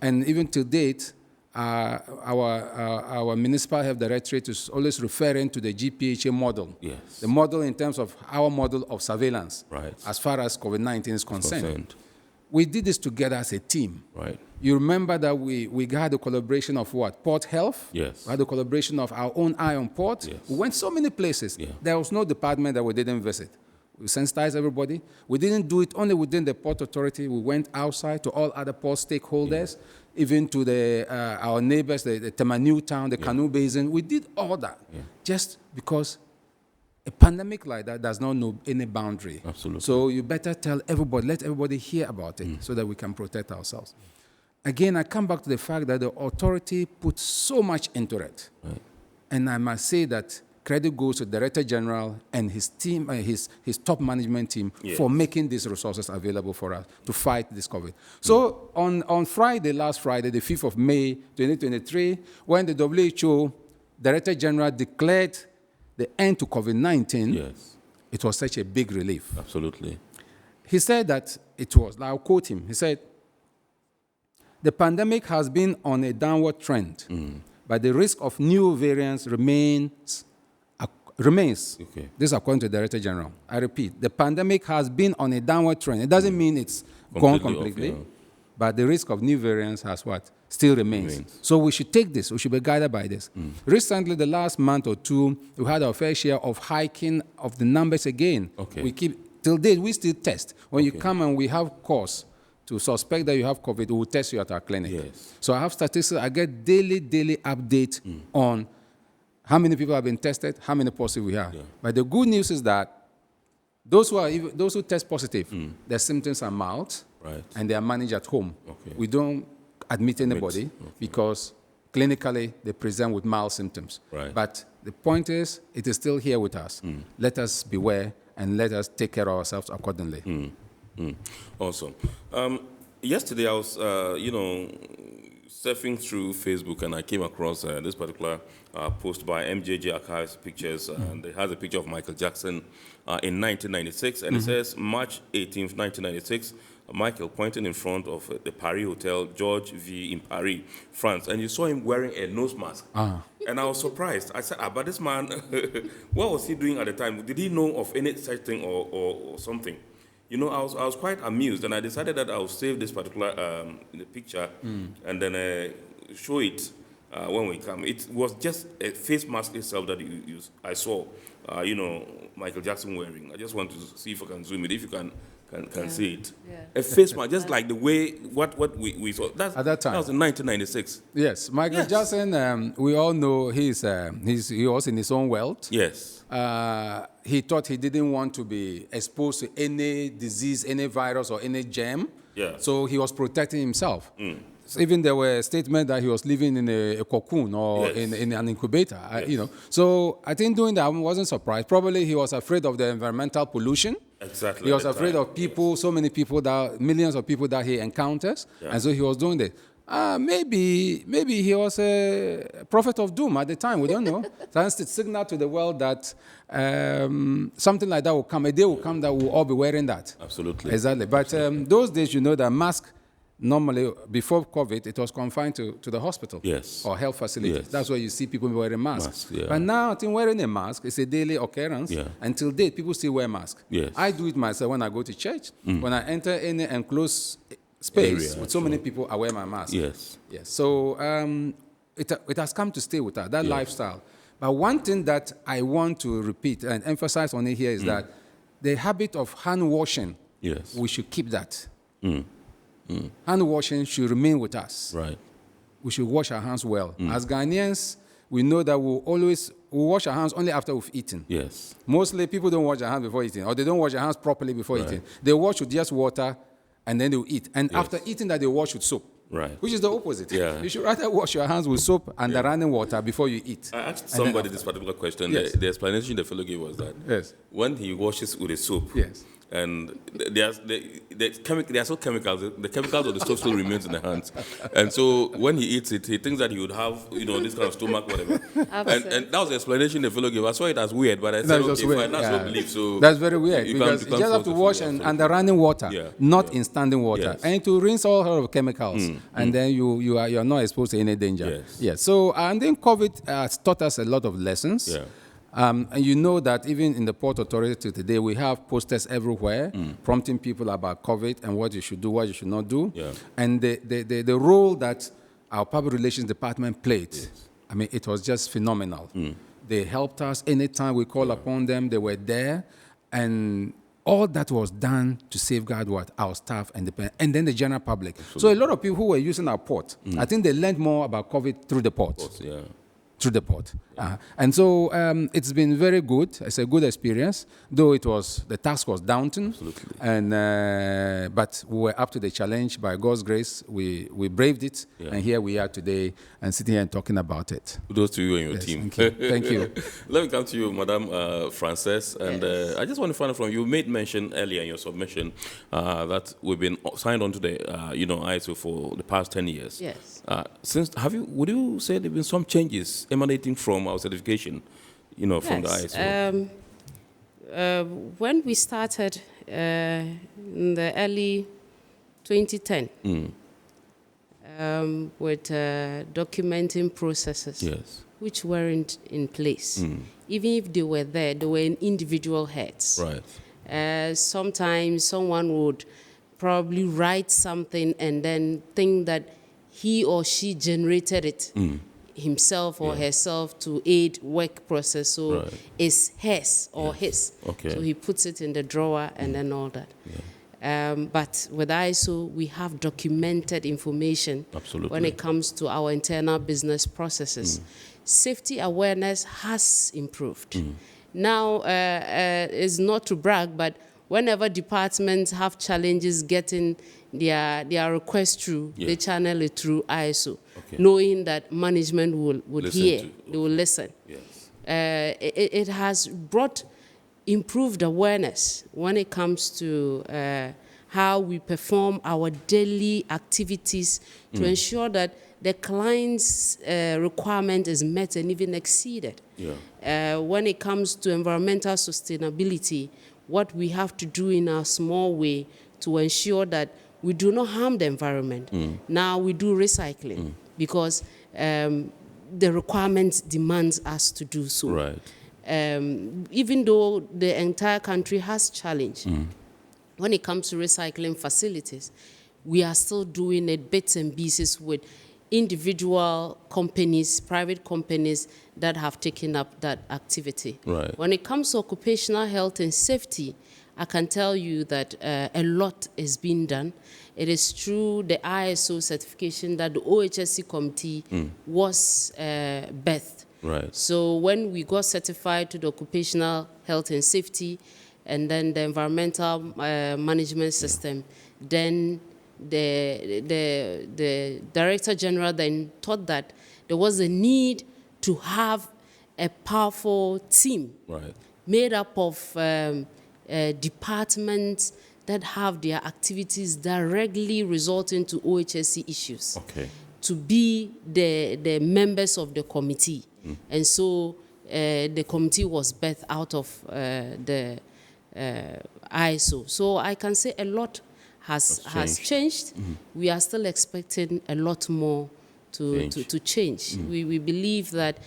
and even to date, our municipal health directorate is always referring to the GPHA model. The model in terms of our model of surveillance as far as COVID-19 is concerned. We did this together as a team. You remember that we had a collaboration of what? Port Health. We had a collaboration of our own eye on port. We went so many places. There was no department that we didn't visit. We sensitized everybody. We didn't do it only within the Port Authority. We went outside to all other port stakeholders, even to our neighbors, the Tema Newtown, the Canoe Basin. We did all that just because a pandemic like that does not know any boundary. So you better tell everybody, let everybody hear about it so that we can protect ourselves. Again, I come back to the fact that the authority put so much into it. And I must say that credit goes to the Director General and his team, his top management team for making these resources available for us to fight this COVID. So on Friday, last Friday, the 5th of May, 2023, when the WHO Director General declared the end to COVID-19, it was such a big relief. He said that it was, I'll quote him, he said, "The pandemic has been on a downward trend, but the risk of new variants remains. This is according to the Director General. I repeat, the pandemic has been on a downward trend. It doesn't mean it's gone completely, but the risk of new variants has what? Still remains. So we should take this. We should be guided by this. Recently, the last month or two, we had our fair share of hiking of the numbers again. We keep, till date, we still test. When you come and we have cause to suspect that you have COVID, we will test you at our clinic. So I have statistics. I get daily update on how many people have been tested, how many positive we have. But the good news is that those who test positive, their symptoms are mild, and they are managed at home. We don't admit anybody because clinically they present with mild symptoms. But the point is, it is still here with us. Let us beware and let us take care of ourselves accordingly. Awesome. Yesterday I was, surfing through Facebook and I came across this particular post by MJJ Archives Pictures, and it has a picture of Michael Jackson in 1996, and it says March 18th, 1996, Michael pointing in front of the Paris Hotel, George V in Paris, France, and you saw him wearing a nose mask. And I was surprised. I said, but this man, what was he doing at the time? Did he know of any such thing or something? I was quite amused, and I decided that I would save this particular picture and then show it when we come. It was just a face mask itself that I saw, Michael Jackson wearing. I just want to see if I can zoom it, if you can see it. A face mask, just like the way what we saw. At that time. That was in 1996. Yes, Michael Jackson, we all know he was in his own world. He thought he didn't want to be exposed to any disease, any virus, or any germ. So he was protecting himself. So even there were statements that he was living in a cocoon or in an incubator. So I think doing that, I wasn't surprised. Probably he was afraid of the environmental pollution. He was afraid of people, so many people, millions of people that he encounters, and so he was doing this. Maybe he was a prophet of doom at the time. We don't know. That's the signal to the world that something like that will come. A day will come that we'll all be wearing that. Absolutely. Exactly. But those days, that mask normally, before COVID, it was confined to the hospital or health facilities. Yes. That's where you see people wearing masks. Yeah. But now, I think wearing a mask is a daily occurrence. Until date, people still wear masks. Yes. I do it myself when I go to church. When I enter any enclosed space with so many people, I wear my mask. Yes. So it has come to stay with us, that lifestyle. But one thing that I want to repeat and emphasize on it here is that the habit of hand washing, we should keep that. Hand washing should remain with us. Right. We should wash our hands well. As Ghanaians, we know that we'll wash our hands only after we've eaten. Yes. Mostly people don't wash their hands before eating, or they don't wash their hands properly before eating. They wash with just water, and then they'll eat. And after eating that, they wash with soap. Right. Which is the opposite. Yeah. You should rather wash your hands with soap and the running water before you eat. I asked somebody this particular question. The explanation the fellow gave was that when he washes with a soap, and there are still chemicals. The chemicals of the soap still remains in the hands, and so when he eats it, he thinks that he would have this kind of stomach, whatever. and that was the explanation the fellow gave. I saw it as weird, but I said, okay, fine, that's what belief. So that's very weird because you just have to wash and the running water, not in standing water, and to rinse all of chemicals, and then you're not exposed to any danger. So and then COVID has taught us a lot of lessons. And you know that even in the Port Authority today, we have posters everywhere prompting people about COVID and what you should do, what you should not do. And the role that our public relations department played, I mean, it was just phenomenal. They helped us anytime we called upon them. They were there. And all that was done to safeguard our staff and then the general public. Absolutely. So a lot of people who were using our port, I think they learned more about COVID through the port. Through the port. And so it's been very good. It's a good experience, though the task was daunting. Absolutely. And but we were up to the challenge. By God's grace, we braved it, and here we are today and sitting here and talking about it. Kudos to you and your team. Thank you. Let me come to you, Madam Frances, and I just want to find out from you. You made mention earlier in your submission that we've been signed on to the ISO for the past 10 years. Yes. Would you say there have been some changes emanating from our certification, from the ISO? When we started in the early 2010 with documenting processes which weren't in place, even if they were there, they were in individual heads. Right. Sometimes someone would probably write something and then think that he or she generated it himself or herself to aid work process. So it's hers or his. Okay. So he puts it in the drawer and then all that. But with ISO, we have documented information when it comes to our internal business processes. Safety awareness has improved. Now, it's not to brag, but whenever departments have challenges getting their request through, they channel it through ISO, knowing that management will hear, they will listen. It has brought improved awareness when it comes to how we perform our daily activities to ensure that the client's requirement is met and even exceeded. When it comes to environmental sustainability, what we have to do in our small way to ensure that we do not harm the environment. Now we do recycling because the requirement demands us to do so. Right. Even though the entire country has challenge, when it comes to recycling facilities, we are still doing it bits and pieces with individual companies, private companies that have taken up that activity. Right. When it comes to occupational health and safety, I can tell you that a lot is being done. It is through the ISO certification that the OHSC committee was birthed. Right. So when we got certified to the occupational health and safety and then the environmental management system, then the Director General then thought that there was a need to have a powerful team made up of departments that have their activities directly resulting to OHSC issues to be the members of the committee. And so the committee was birthed out of the ISO. So I can say a lot has changed. We are still expecting a lot more to change. We believe that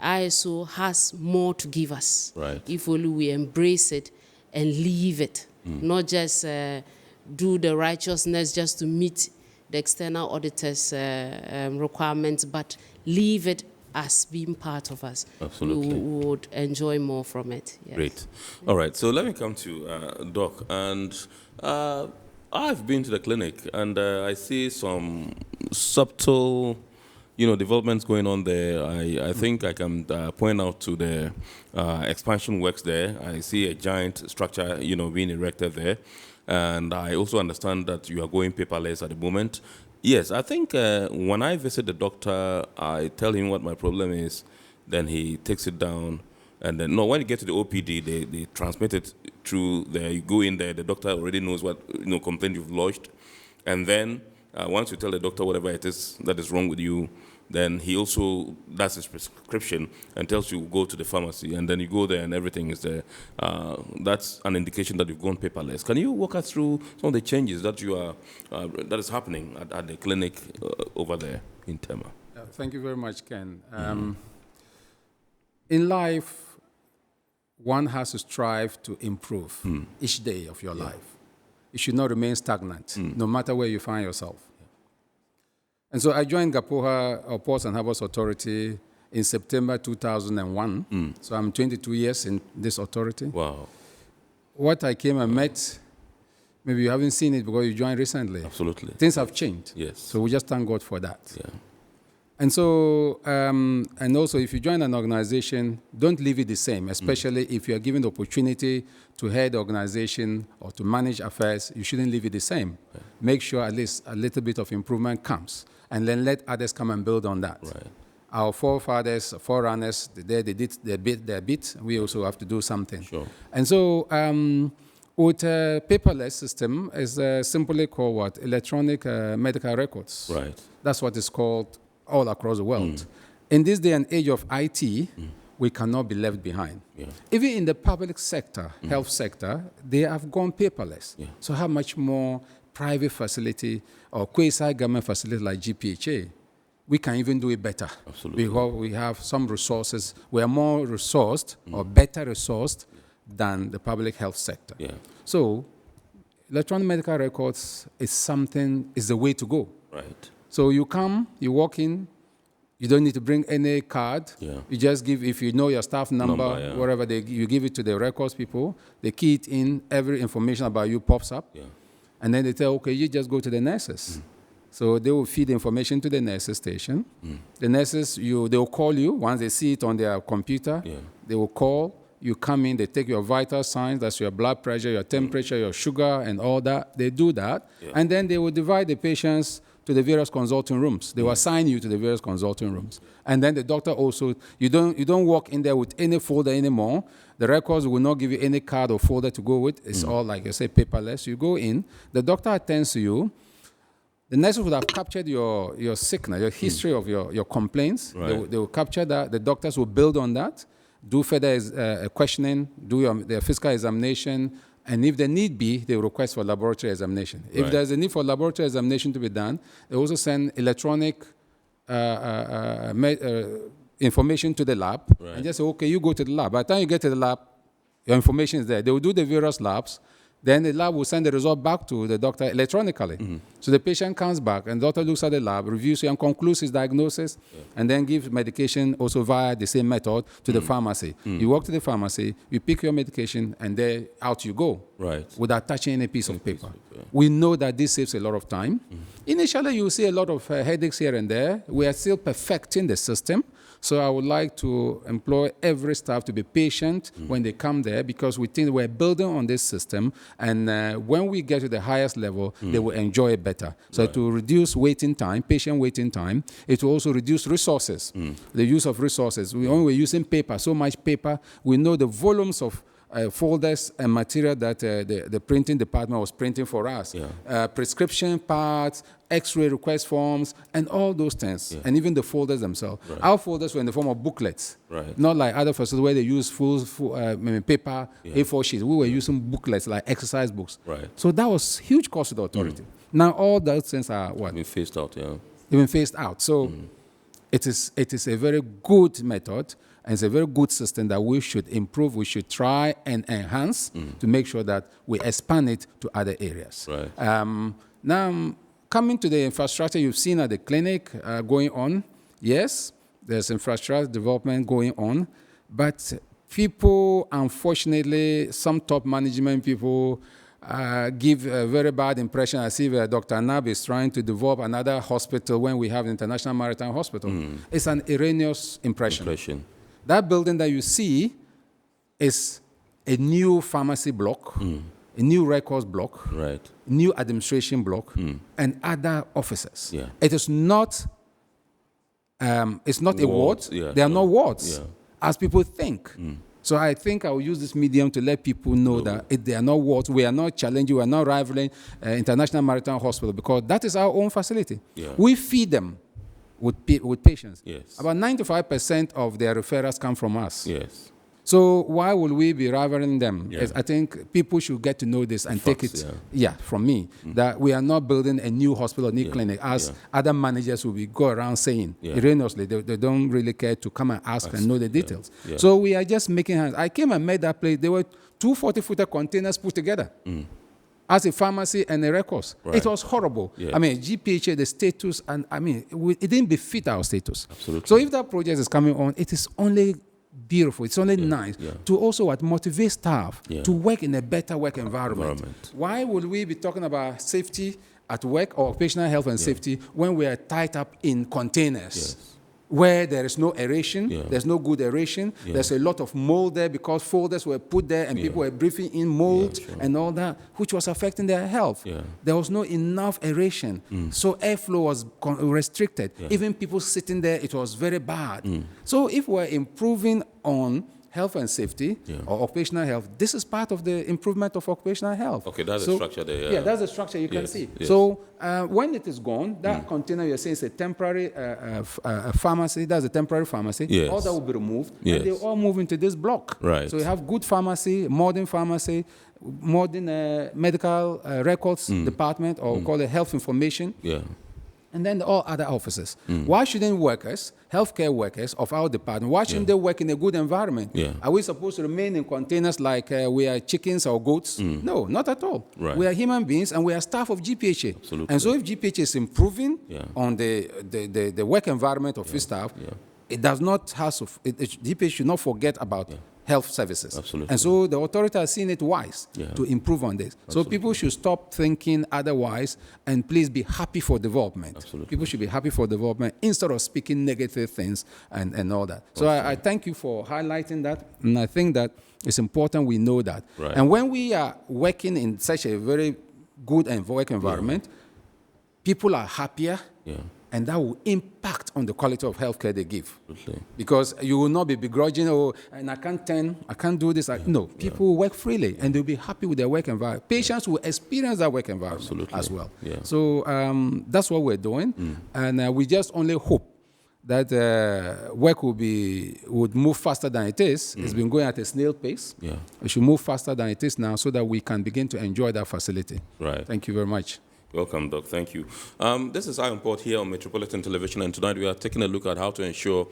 ISO has more to give us if only we embrace it and leave it, not just do the righteousness just to meet the external auditors' requirements, but leave it as being part of us. Absolutely. We would enjoy more from it. Yes. Great. All right, so let me come to Doc. And I've been to the clinic, and I see some subtle, developments going on there. I think I can point out to the expansion works there. I see a giant structure, being erected there. And I also understand that you are going paperless at the moment. Yes, I think when I visit the doctor, I tell him what my problem is, then he takes it down. And then, when you get to the OPD, they transmit it through there. You go in there, the doctor already knows what complaint you've lodged. And then once you tell the doctor whatever it is that is wrong with you, then he also does his prescription and tells you go to the pharmacy, and then you go there and everything is there. That's an indication that you've gone paperless. Can you walk us through some of the changes that that is happening at the clinic over there in Tema? Thank you very much, Ken. In life, one has to strive to improve each day of your life. You should not remain stagnant, no matter where you find yourself. And so I joined GAPOHA, or Ports and Harbors Authority, in September 2001. So I'm 22 years in this authority. Wow. What I came and met, maybe you haven't seen it because you joined recently. Absolutely. Things have changed. Yes. So we just thank God for that. Yeah. And so, and also if you join an organization, don't leave it the same, especially if you are given the opportunity to head the organization or to manage affairs, you shouldn't leave it the same. Yeah. Make sure at least a little bit of improvement comes, and then let others come and build on that. Right. Our forefathers, forerunners, they did their bit, we also have to do something. Sure. And so, with a paperless system is simply called what? Electronic medical records. Right. That's what it's called all across the world. In this day and age of IT, we cannot be left behind. Yeah. Even in the public sector, health sector, they have gone paperless. Yeah. So how much more private facility or quasi-government facility like GPHA, we can even do it better. Absolutely. Because we have some resources. We are more resourced or better resourced than the public health sector. Yeah. So electronic medical records is the way to go. Right. So you come, you walk in, you don't need to bring any card. Yeah. You just give, if you know your staff number, yeah. whatever, you give it to the records people. They key it in, every information about you pops up. Yeah. And then they tell, okay, you just go to the nurses. So they will feed the information to the nurses station. The nurses, they will call you. Once they see it on their computer, they will call. You come in, they take your vital signs, that's your blood pressure, your temperature, your sugar, and all that. They do that. Yeah. And then they will divide the patients to the various consulting rooms. They will assign you to the various consulting rooms. And then the doctor also, you don't walk in there with any folder anymore. The records will not give you any card or folder to go with. It's all, like I say, paperless. You go in, the doctor attends to you. The nurses would have captured your sickness, your history of your complaints. Right. They will capture that. The doctors will build on that, do further questioning, do their physical examination, and if there need be, they will request for laboratory examination. If Right. there's a need for laboratory examination to be done, they also send electronic information to the lab, Right. and just say, okay, you go to the lab. By the time you get to the lab, your information is there. They will do the various labs. Then the lab will send the result back to the doctor electronically. So the patient comes back, and the doctor looks at the lab, reviews it, and concludes his diagnosis, and then gives medication also via the same method to the pharmacy. You walk to the pharmacy, you pick your medication, and there out you go, Right. without touching any piece of paper. We know that this saves a lot of time. Initially, you see a lot of headaches here and there. We are still perfecting the system. So I would like to employ every staff to be patient when they come there, because we think we're building on this system, and when we get to the highest level, they will enjoy it better. So to reduce waiting time, patient waiting time, it will also reduce resources, the use of resources. When we're using paper, so much paper, we know the volumes of folders and material that the printing department was printing for us. Prescription parts, X-ray request forms, and all those things, and even the folders themselves. Right. Our folders were in the form of booklets, not like other facilities where they use full paper, A4 sheets. We were using booklets like exercise books. Right. So that was huge cost to the authority. Now all those things are what? Been phased out, They've been phased out. So it is a very good method, and it's a very good system that we should improve, we should try and enhance to make sure that we expand it to other areas. Right. Now, coming to the infrastructure you've seen at the clinic going on, yes, there's infrastructure development going on, but people, unfortunately, some top management people give a very bad impression as if Dr. Nab is trying to develop another hospital when we have the International Maritime Hospital. It's an erroneous impression. That building that you see is a new pharmacy block, a new records block, new administration block, and other offices. It is not. It's not a ward. They are not wards, as people think. So I think I will use this medium to let people know that they are not wards. We are not challenging. We are not rivaling International Maritime Hospital, because that is our own facility. We feed them with patients. About 95% of their referrals come from us. So why would we be rivaling them? I think people should get to know this and take it from me, that we are not building a new hospital or new clinic, as other managers will go around saying erroneously. They don't really care to come and ask and know the details. So we are just making hands. I came and met that place. There were 2 40-footer containers put together as a pharmacy and a records. It was horrible. I mean, GPHA, the status, and I mean, it didn't befit our status. So if that project is coming on, it is only beautiful. It's only nice to also motivate staff to work in a better work environment. Why would we be talking about safety at work or occupational health and safety when we are tied up in containers where there is no aeration, there's no good aeration, there's a lot of mold there because folders were put there and people were breathing in mold and all that, which was affecting their health. There was no enough aeration, so airflow was restricted. Even people sitting there, it was very bad. So if we're improving on health and safety or occupational health, this is part of the improvement of occupational health. Okay, that's the structure there. Yeah, that's the structure you can see. So when it is gone, that container you're saying is a temporary pharmacy. That's a temporary pharmacy. All that will be removed, and they all move into this block. So you have good pharmacy, modern medical records department, or call it health information. And then all other offices. Why shouldn't workers, healthcare workers of our department, why shouldn't they work in a good environment? Are we supposed to remain in containers like we are chickens or goats? No, not at all. We are human beings and we are staff of GPHA. And so if GPHA is improving on the work environment of its staff, it does not have to, GPHA should not forget about health services. And so the authority has seen it wise to improve on this. So people should stop thinking otherwise and please be happy for development. People should be happy for development instead of speaking negative things and all that. So I thank you for highlighting that. And I think that it's important we know that. And when we are working in such a very good work environment, people are happier. And that will impact on the quality of healthcare they give. Because you will not be begrudging, and I can't do this. No, people will work freely and they'll be happy with their work environment. Patients will experience that work environment as well. So that's what we're doing. And we just only hope that work would move faster than it is. It's been going at a snail pace. It should move faster than it is now so that we can begin to enjoy that facility. Thank you very much. Welcome, Doc. Thank you. This is Iron Port here on Metropolitan Television, and tonight we are taking a look at how to ensure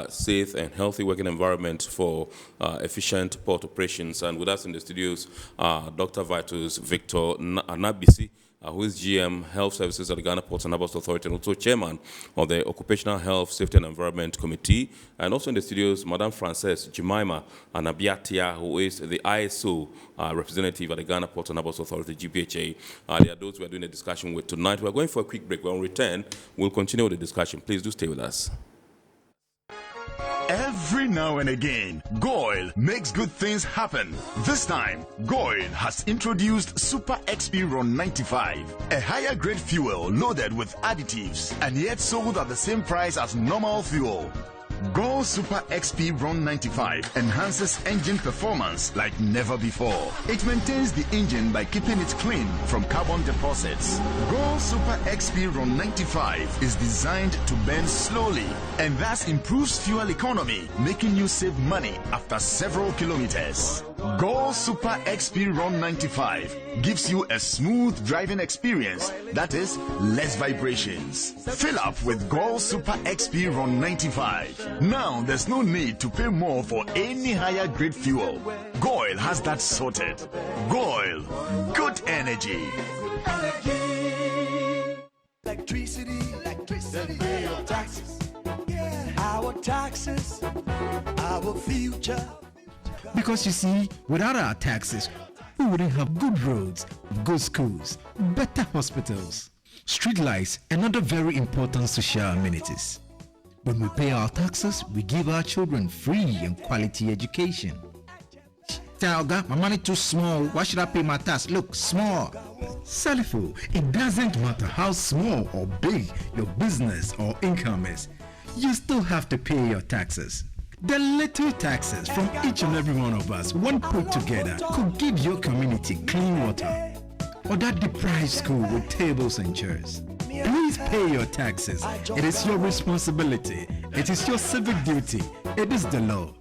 safe and healthy working environment for efficient port operations. And with us in the studios, Dr. Vitus Victor Anabisi, who is GM Health Services at the Ghana Ports and Harbors Authority, and also Chairman of the Occupational Health, Safety and Environment Committee. And also in the studios, Madame Frances Jemima Anabiatia, who is the ISO representative at the Ghana Ports and Harbors Authority, GPHA. They are those we are doing a discussion with tonight. We are going for a quick break. When we return, we'll continue with the discussion. Please do stay with us. Every now and again, Goyle makes good things happen. This time, Goyle has introduced Super XP Ron 95, a higher grade fuel loaded with additives and yet sold at the same price as normal fuel. Gold Super XP Run 95 enhances engine performance like never before. It maintains the engine by keeping it clean from carbon deposits. Gold Super XP Run 95 is designed to burn slowly and thus improves fuel economy, making you save money after several kilometers. Gold Super XP Run 95 gives you a smooth driving experience that is less vibrations. Fill up with Gold Super XP Run 95. Now there's no need to pay more for any higher grade fuel. Goil has that sorted. Goil, good energy. Electricity, then pay your taxes. Our taxes, our future. Because you see, without our taxes, we wouldn't have good roads, good schools, better hospitals, street lights, and other very important social amenities. When we pay our taxes, we give our children free and quality education. Talga, my money too small. Why should I pay my tax? Look, small. Salifo, it doesn't matter how small or big your business or income is. You still have to pay your taxes. The little taxes from each and every one of us, when put together, could give your community clean water or that deprived school with tables and chairs. Please pay your taxes. It is your responsibility. It is your civic duty. It is the law.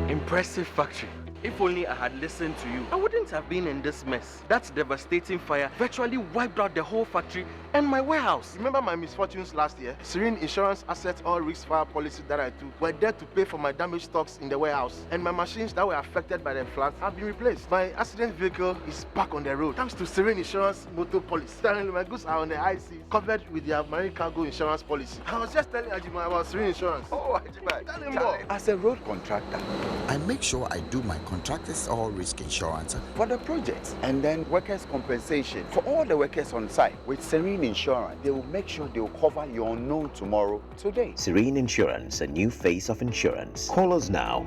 Impressive factory. If only I had listened to you, I wouldn't have been in this mess. That devastating fire virtually wiped out the whole factory and my warehouse. Remember my misfortunes last year? Serene Insurance Asset All Risk Fire policy that I took were there to pay for my damaged stocks in the warehouse. And my machines that were affected by the floods have been replaced. My accident vehicle is back on the road thanks to Serene Insurance motor policy. Currently, my goods are on the IC, covered with their marine cargo insurance policy. I was just telling Ajima about Serene Insurance. Oh, Ajima, tell him more. As a road contractor, I make sure I do my contractors all risk insurance for the projects and then workers' compensation for all the workers on site. With Serene Insurance, they will make sure they will cover your unknown tomorrow today. Serene Insurance, a new face of insurance. Call us now.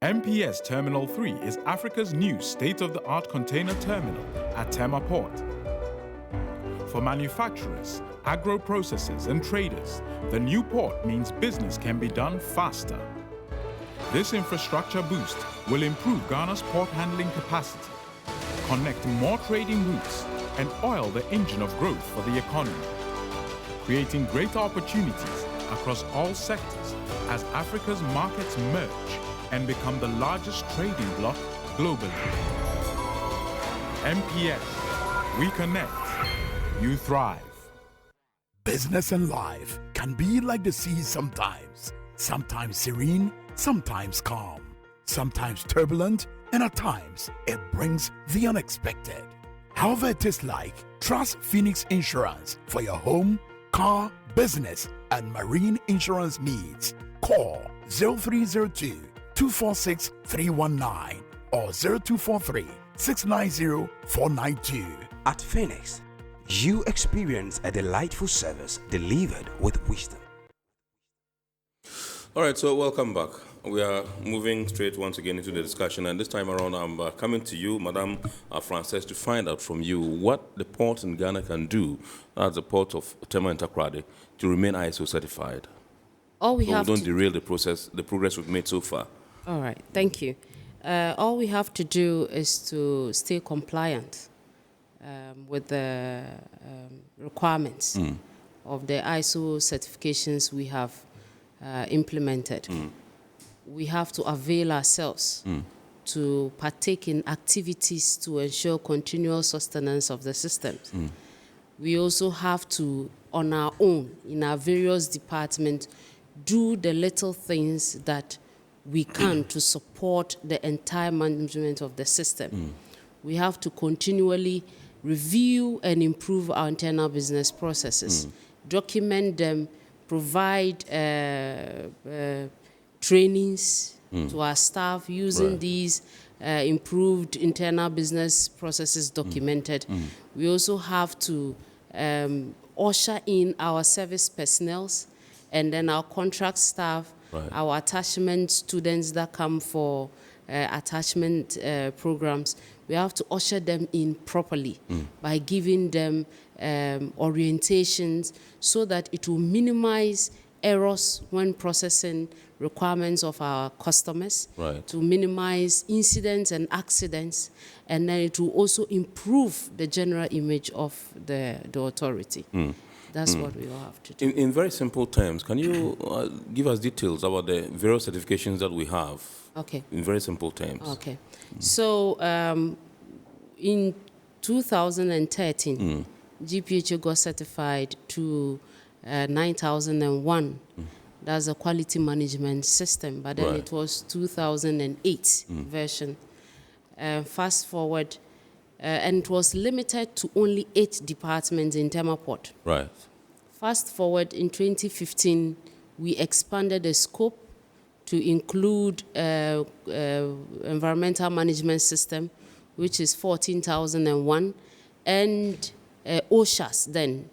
MPS Terminal 3 is Africa's new state-of-the-art container terminal at Tema Port. For manufacturers, agro-processors and traders, the new port means business can be done faster. This infrastructure boost will improve Ghana's port handling capacity, connect more trading routes, and oil the engine of growth for the economy, creating greater opportunities across all sectors as Africa's markets merge and become the largest trading bloc globally. MPS, we connect, you thrive. Business and life can be like the sea sometimes. Sometimes serene, sometimes calm. Sometimes turbulent, and at times it brings the unexpected. However it is like, trust Phoenix Insurance for your home, car, business, and marine insurance needs. Call 0302 246 319 or 0243 690 492. At Phoenix, you experience a delightful service delivered with wisdom. All right, so welcome back. We are moving straight once again into the discussion, and this time around I'm coming to you, Madame Frances, to find out from you what the port in Ghana can do, as the port of Tema and Takoradi, to remain ISO certified. All we have don't to derail the process, the progress we've made so far. All right, thank you. All we have to do is to stay compliant with the requirements of the ISO certifications we have implemented. We have to avail ourselves to partake in activities to ensure continual sustenance of the systems. We also have to, on our own, in our various departments, do the little things that we can to support the entire management of the system. We have to continually review and improve our internal business processes, document them, provide trainings to our staff using these improved internal business processes documented. We also have to usher in our service personnel and then our contract staff, our attachment students that come for attachment programs. We have to usher them in properly by giving them orientations so that it will minimize errors when processing requirements of our customers, to minimize incidents and accidents, and then it will also improve the general image of the authority. That's what we will have to do. In very simple terms, can you give us details about the various certifications that we have? Okay. In very simple terms. Okay. So in 2013, GPHA got certified to 9001. That's a quality management system, but then it was 2008 version. Fast forward, and it was limited to only 8 departments in Tema Port. Right. Fast forward, in 2015, we expanded the scope to include environmental management system, which is 14,001, and OSHAS then.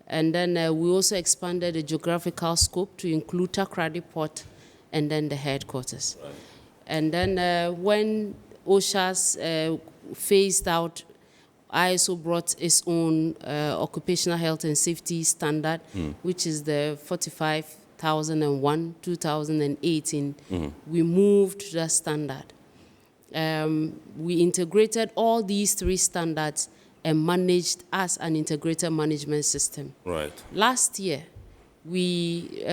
And then we also expanded the geographical scope to include Takrady Port and then the headquarters. Right. And then when OSHAS phased out, ISO brought its own occupational health and safety standard, which is the 45,001, 2018. We moved to that standard. We integrated all these 3 standards and managed as an integrated management system. Right. Last year, we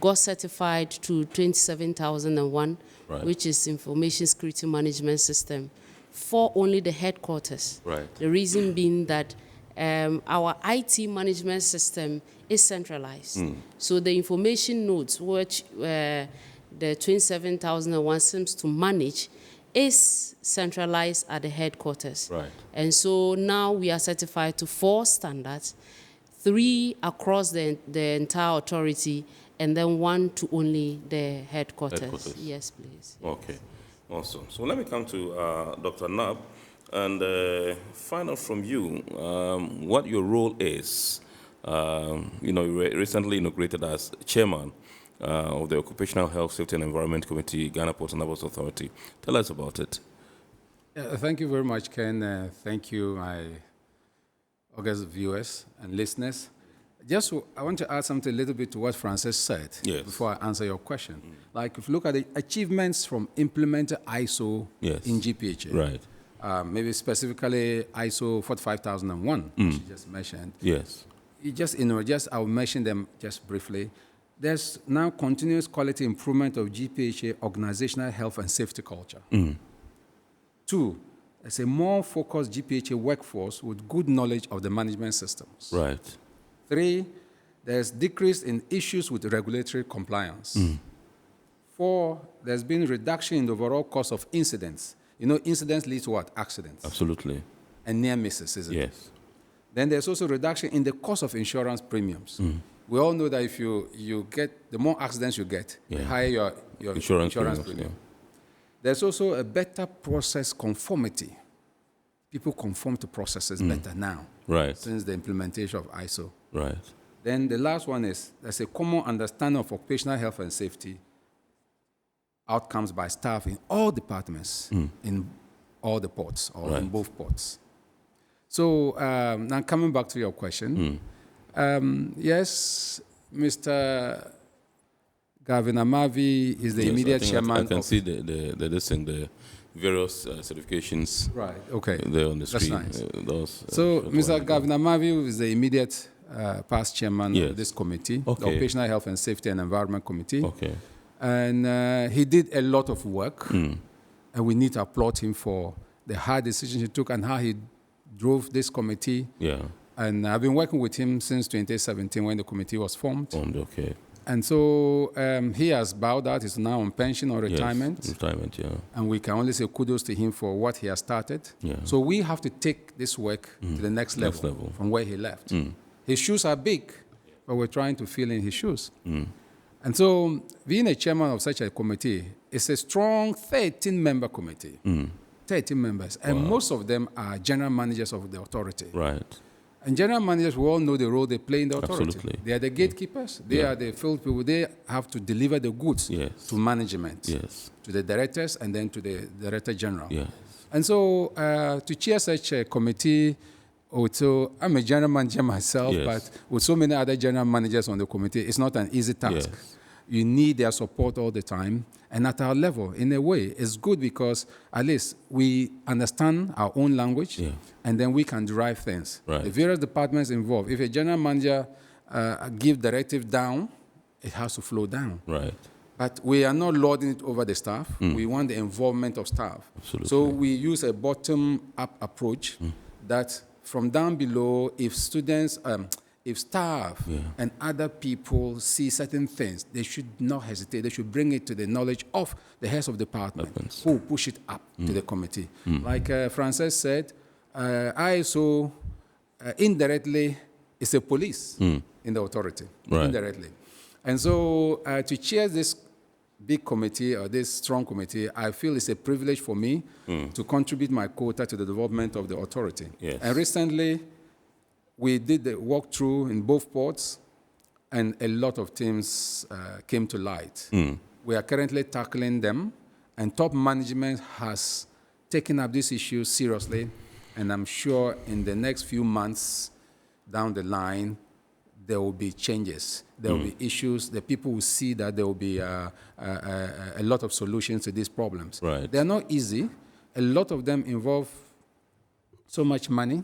got certified to 27,001, which is Information Security Management System, for only the headquarters. Right. The reason being that our IT management system is centralized. So the information nodes, which the 27,001 seems to manage, is centralized at the headquarters. Right. And so now we are certified to 4 standards, 3 across the entire authority, and then 1 to only the headquarters. Yes, please. Okay, awesome. So let me come to Dr. Nab and find out from you what your role is. You were recently inaugurated as chairman of the Occupational Health, Safety and Environment Committee, Ghana Ports and Harbors Authority. Tell us about it. Thank you very much, Ken. Thank you, my august viewers and listeners. I want to add something a little bit to what Francis said before I answer your question. Like, if you look at the achievements from implementing ISO in GPHA, right? Maybe specifically ISO 45,001, which you just mentioned. Yes. I'll mention them just briefly. There's now continuous quality improvement of GPHA organizational health and safety culture. 2, there's a more focused GPHA workforce with good knowledge of the management systems. Right. 3, there's decrease in issues with regulatory compliance. 4, there's been reduction in the overall cost of incidents. Incidents lead to what? Accidents. Absolutely. And near misses, isn't it? Yes. Then there's also reduction in the cost of insurance premiums. We all know that if you get, the more accidents you get, the higher your insurance premium. There's also a better process conformity. People conform to processes better now, since the implementation of ISO. Right. Then the last one is there's a common understanding of occupational health and safety outcomes by staff in all departments, in all the ports, or in both ports. So now coming back to your question, yes, Mr. Gavin Amavi is the immediate chairman. I can see the various certifications. Right. Okay. There on the screen. That's nice. So Mr. Gavin Amavi is the immediate past chairman of this committee, the Occupational Health and Safety and Environment Committee. Okay. And he did a lot of work, and we need to applaud him for the hard decisions he took and how he drove this committee. Yeah. And I've been working with him since 2017 when the committee was formed. Okay. And so he has bowed out. He's now on pension or retirement. Yes, retirement, yeah. And we can only say kudos to him for what he has started. Yeah. So we have to take this work to the next level from where he left. His shoes are big, but we're trying to fill in his shoes. And so being a chairman of such a committee is a strong 13-member committee. 13 members. And most of them are general managers of the authority. Right. And general managers, we all know the role they play in the authority. Absolutely. They are the gatekeepers. They are the field people. They have to deliver the goods to management, to the directors, and then to the director general. And so to chair such a committee, also, I'm a general manager myself, but with so many other general managers on the committee, it's not an easy task. You need their support all the time. And at our level, in a way, it's good because at least we understand our own language, and then we can drive things. The various departments involved. If a general manager gives directive down, it has to flow down. But we are not lording it over the staff. We want the involvement of staff. So we use a bottom-up approach that from down below, if students, if staff and other people see certain things, they should not hesitate. They should bring it to the knowledge of the heads of department who push it up to the committee. Like Frances said, ISO indirectly is a police in the authority, indirectly. And so to chair this big committee or this strong committee, I feel it's a privilege for me to contribute my quota to the development of the authority. And recently, we did the walkthrough in both ports, and a lot of things came to light. We are currently tackling them, and top management has taken up this issue seriously, and I'm sure in the next few months down the line, there will be changes. There will be issues. The people will see that there will be a lot of solutions to these problems. They're not easy. A lot of them involve so much money.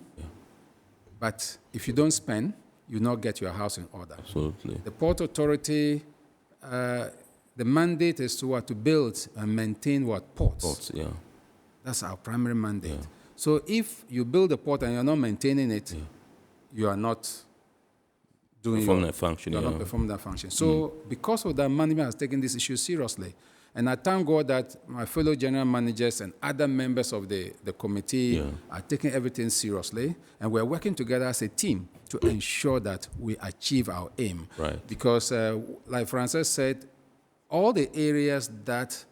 But if you don't spend, you not get your house in order. Absolutely. The Port Authority, the mandate is to build and maintain ports. That's our primary mandate. So if you build a port and you're not maintaining it, you are not performing that function. You're not performing that function. So because of that, management has taken this issue seriously. And I thank God that my fellow general managers and other members of the committee are taking everything seriously. And we're working together as a team to ensure that we achieve our aim. Because, like Frances said, all the areas that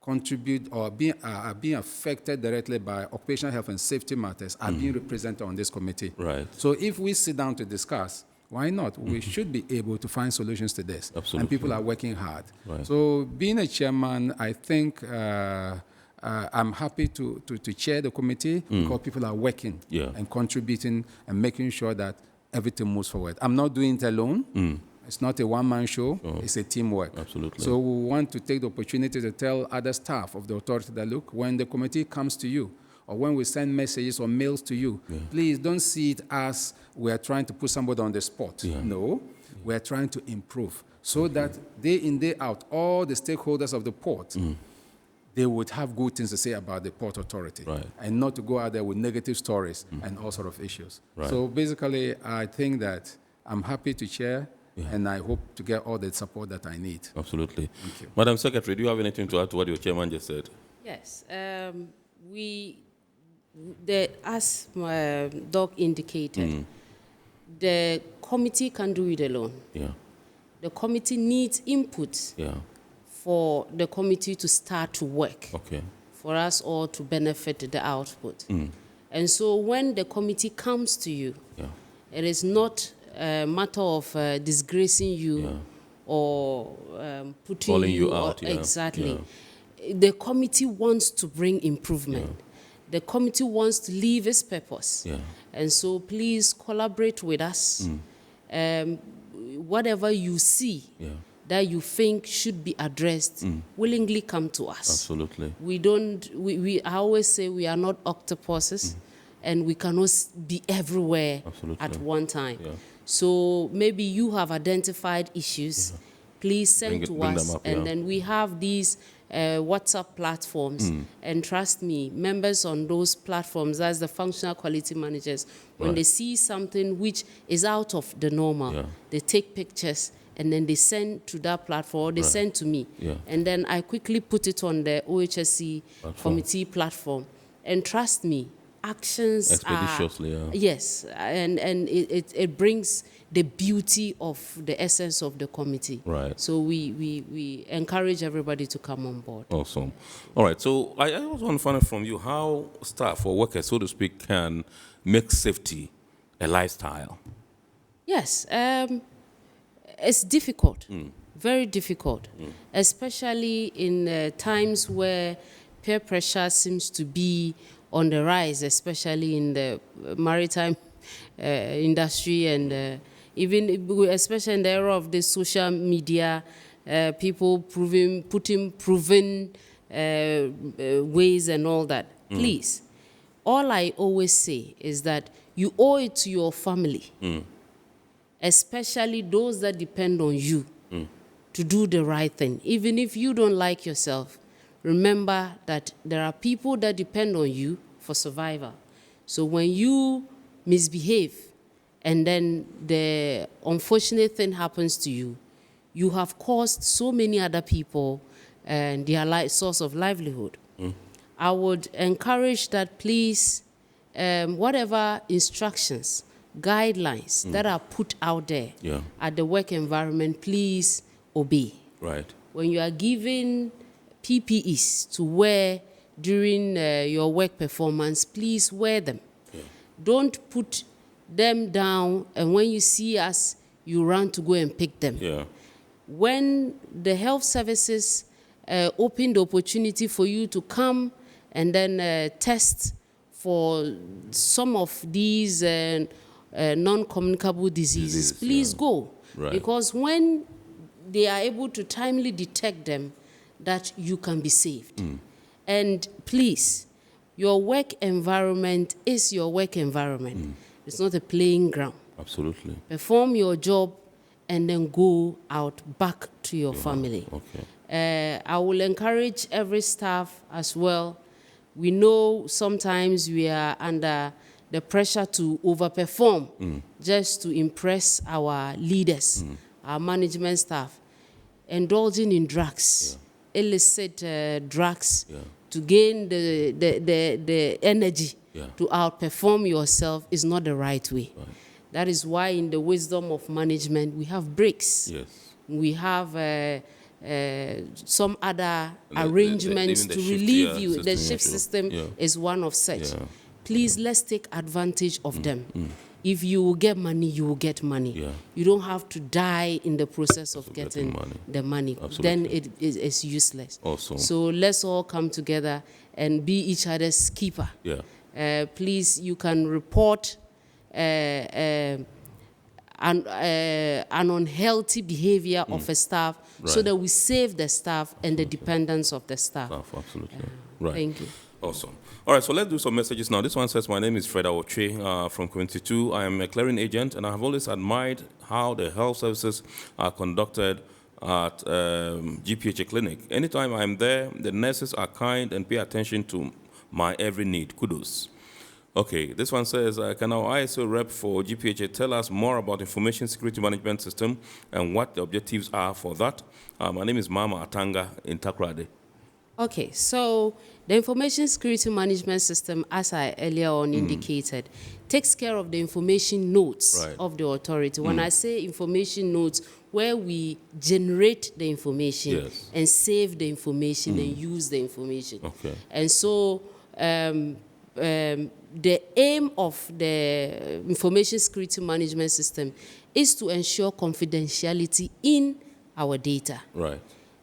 contribute or are being affected directly by occupational health and safety matters are being represented on this committee. So if we sit down to discuss, why not? We should be able to find solutions to this. And people are working hard. So being a chairman, I think I'm happy to chair the committee because people are working and contributing and making sure that everything moves forward. I'm not doing it alone. It's not a one-man show. It's a teamwork. So we want to take the opportunity to tell other staff of the authority that, look, when the committee comes to you, or when we send messages or mails to you, please don't see it as we are trying to put somebody on the spot. No, we are trying to improve so that day in, day out, all the stakeholders of the port, they would have good things to say about the Port Authority and not to go out there with negative stories and all sort of issues. So basically, I think that I'm happy to chair and I hope to get all the support that I need. Absolutely. Thank you. Madam Secretary, do you have anything to add to what your chairman just said? Yes. As my Doc indicated, the committee can do it alone. The committee needs input for the committee to start to work, for us all to benefit the output. And so when the committee comes to you, it is not a matter of disgracing you or putting calling you out. Exactly. The committee wants to bring improvement. The committee wants to leave its purpose. And so please collaborate with us. Whatever you see that you think should be addressed, willingly come to us. Absolutely. I always say we are not octopuses and we cannot be everywhere at one time. So maybe you have identified issues. Please send to us. And then we have these WhatsApp platforms. And trust me, members on those platforms, as the functional quality managers, when they see something which is out of the normal, they take pictures and then they send to that platform, or they send to me. And then I quickly put it on the OHSC committee platform. And trust me, actions expeditiously. Yes, and it brings the beauty of the essence of the committee. Right. So we encourage everybody to come on board. Awesome. All right. So I also want to find out from you how staff or workers, so to speak, can make safety a lifestyle. Yes, it's difficult, very difficult, especially in times where peer pressure seems to be on the rise, especially in the maritime industry and even especially in the era of the social media, people putting proven ways and all that. Please, all I always say is that you owe it to your family, especially those that depend on you, to do the right thing. Even if you don't like yourself, remember that there are people that depend on you for survival. So when you misbehave and then the unfortunate thing happens to you, you have caused so many other people and their source of livelihood. I would encourage that, please, whatever instructions, guidelines that are put out there at the work environment, please obey. Right. When you are given PPEs to wear during your work performance, please wear them. Don't put them down, and when you see us, you run to go and pick them. When the health services open the opportunity for you to come and then test for some of these non-communicable diseases, please go. Right. Because when they are able to timely detect them, that you can be saved. And please, your work environment is your work environment. It's not a playing ground. Absolutely. Perform your job and then go out back to your family. Okay. I will encourage every staff as well. We know sometimes we are under the pressure to overperform just to impress our leaders, our management staff. Indulging in drugs, illicit drugs, to gain the energy to outperform yourself is not the right way. That is why in the wisdom of management, we have breaks. We have some other arrangements to relieve you. The shift system is one of such. Please, let's take advantage of them. If you will get money, you will get money. You don't have to die in the process of getting the money. Then it is useless. Awesome. So let's all come together and be each other's keeper. Please, you can report an unhealthy behavior of a staff so that we save the staff and the dependence of the staff. Absolutely. Right. Thank you. Awesome. All right, so let's do some messages now. This one says, my name is Fred Awoche from Community 2. I am a clearing agent, and I have always admired how the health services are conducted at GPHA clinic. Anytime I'm there, the nurses are kind and pay attention to my every need. Kudos. Okay, this one says, can our ISO rep for GPHA tell us more about information security management system and what the objectives are for that? My name is Mama Atanga in Takrade. Okay, so the information security management system, as I earlier on indicated, takes care of the information nodes of the authority. When I say information nodes, where we generate the information and save the information and use the information. And so the aim of the information security management system is to ensure confidentiality in our data.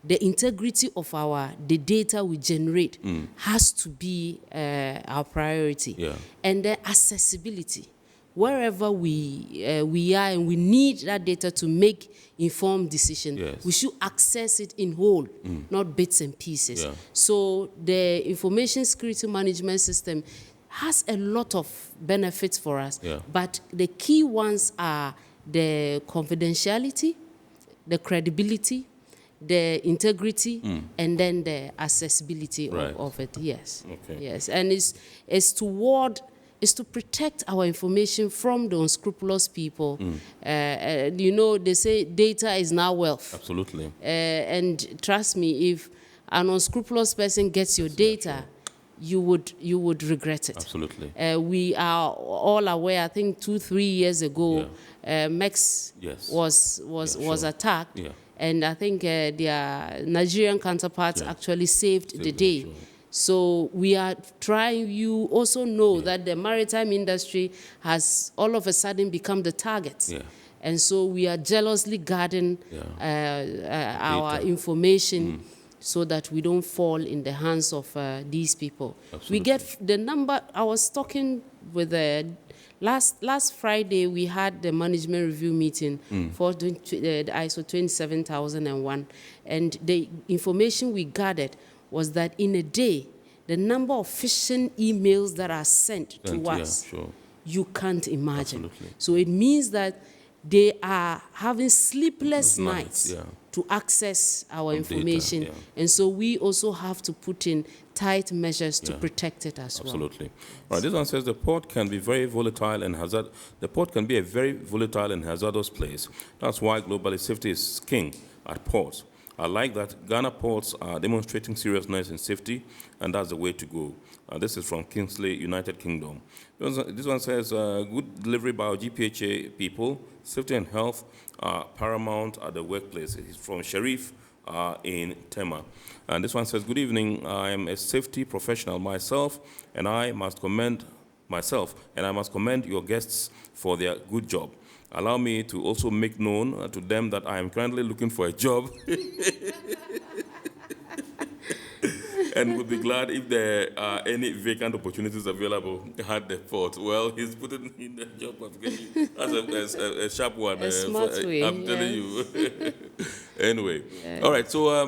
The integrity of the data we generate has to be our priority. And the accessibility. Wherever we are and we need that data to make informed decisions, we should access it in whole, not bits and pieces. So the information security management system has a lot of benefits for us, but the key ones are the confidentiality, the credibility, the integrity, and then the accessibility of it. Yes. Yes. And it's to protect our information from the unscrupulous people. You know, they say data is now wealth. Absolutely. And trust me, if an unscrupulous person gets your data, you would regret it. Absolutely. We are all aware. I think 2-3 years ago, MEX was attacked, and I think their Nigerian counterparts actually saved the day. Sure. So we are trying. You also know that the maritime industry has all of a sudden become the target. Yeah. And so we are jealously guarding our information so that we don't fall in the hands of these people. Absolutely. We get the number. I was talking with last Friday, we had the management review meeting for the ISO 27001. And the information we gathered was that in a day, the number of phishing emails that are sent to us, you can't imagine. Absolutely. So it means that they are having sleepless nights to access our information. Data, And so we also have to put in tight measures to protect it as well. Absolutely. All right, this one says the port can be very volatile and the port can be a very volatile and hazardous place. That's why globally safety is king at ports. I like that Ghana ports are demonstrating seriousness in safety, and that's the way to go. This is from Kingsley, United Kingdom. This one says, good delivery by our GPHA people. Safety and health are paramount at the workplace. It's from Sharif in Tema. And this one says, good evening. I am a safety professional myself, and I must commend your guests for their good job. Allow me to also make known to them that I am currently looking for a job and would be glad if there are any vacant opportunities available at the port. Well, he's putting in the job application. That's a sharp one. A smart way, I'm telling you. Anyway. All right, so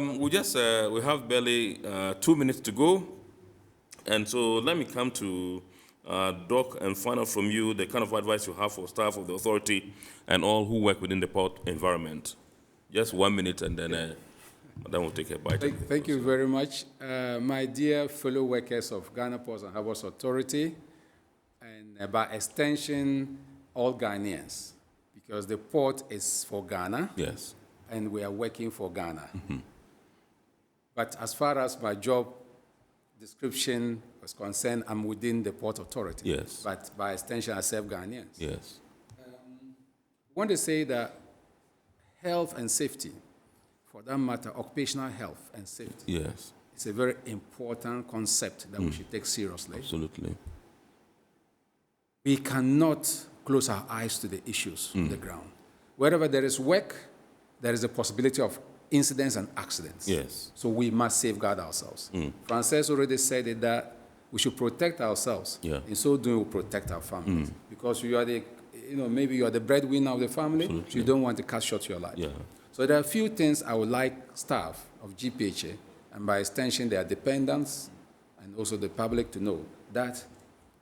we have barely 2 minutes to go. And so let me come to Doc, and find out from you the kind of advice you have for staff of the authority and all who work within the port environment. Just 1 minute, and then we'll take a bite. Thank you very much. My dear fellow workers of Ghana Ports and Harbours Authority, and by extension, all Ghanaians, because the port is for Ghana, yes, and we are working for Ghana. But as far as my job description was concerned, I'm within the Port Authority. Yes. But by extension, I serve Ghanaians. Yes. I want to say that health and safety, for that matter, occupational health and safety, yes, it's a very important concept that we should take seriously. Absolutely. We cannot close our eyes to the issues on the ground. Wherever there is work, there is a possibility of incidents and accidents. Yes. So we must safeguard ourselves. Frances already said it, that we should protect ourselves. Yeah. In so doing, we protect our families. Because you are maybe you are the breadwinner of the family, so you don't want to cut short your life. Yeah. So there are a few things I would like staff of GPHA, and by extension their dependents, and also the public to know that,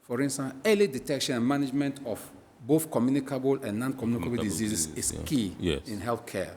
for instance, early detection and management of both communicable and non-communicable diseases is key in healthcare.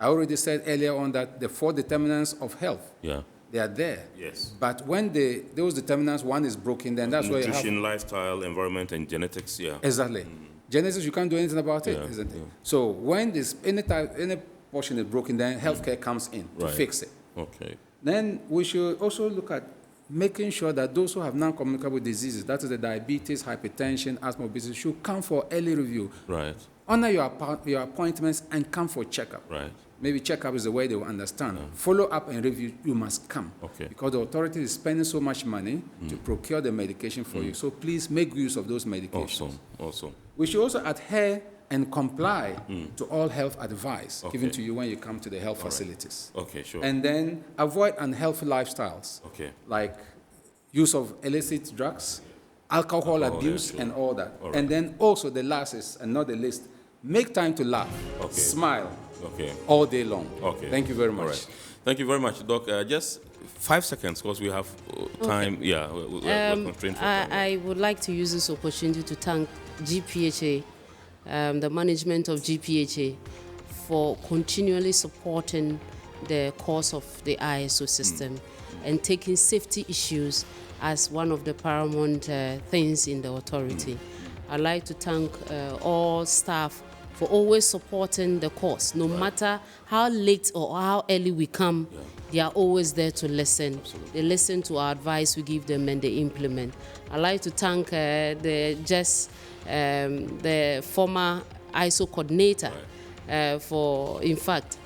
I already said earlier on that the 4 determinants of health, they are there. Yes. But when those determinants, one is broken, then that's why you have... Nutrition, lifestyle, environment, and genetics, Exactly. Genetics, you can't do anything about it, isn't it? So when any portion is broken, then healthcare comes in to fix it. Okay. Then we should also look at making sure that those who have non-communicable diseases, that is the diabetes, hypertension, asthma, obesity, should come for early review. Right. Honor your appointments and come for checkup. Right. Maybe checkup is the way they will understand. Follow up and review, you must come. Okay. Because the authority is spending so much money to procure the medication for you. So please make use of those medications. Awesome. We should also adhere and comply to all health advice given to you when you come to the health facilities. Okay, sure. And then avoid unhealthy lifestyles. Okay. Like use of illicit drugs, alcohol abuse, and all that. And then also the last is, and not the least, make time to laugh, smile, all day long. Okay. Thank you very much. All right. Thank you very much, Doc. Just 5 seconds, because we have time. Yeah, we're constrained for time. I would like to use this opportunity to thank GPHA, the management of GPHA, for continually supporting the cause of the ISO system and taking safety issues as one of the paramount things in the authority. I'd like to thank all staff for always supporting the cause. No matter how late or how early we come, they are always there to listen. They listen to our advice we give them and they implement. I'd like to thank the former ISO coordinator for, in fact,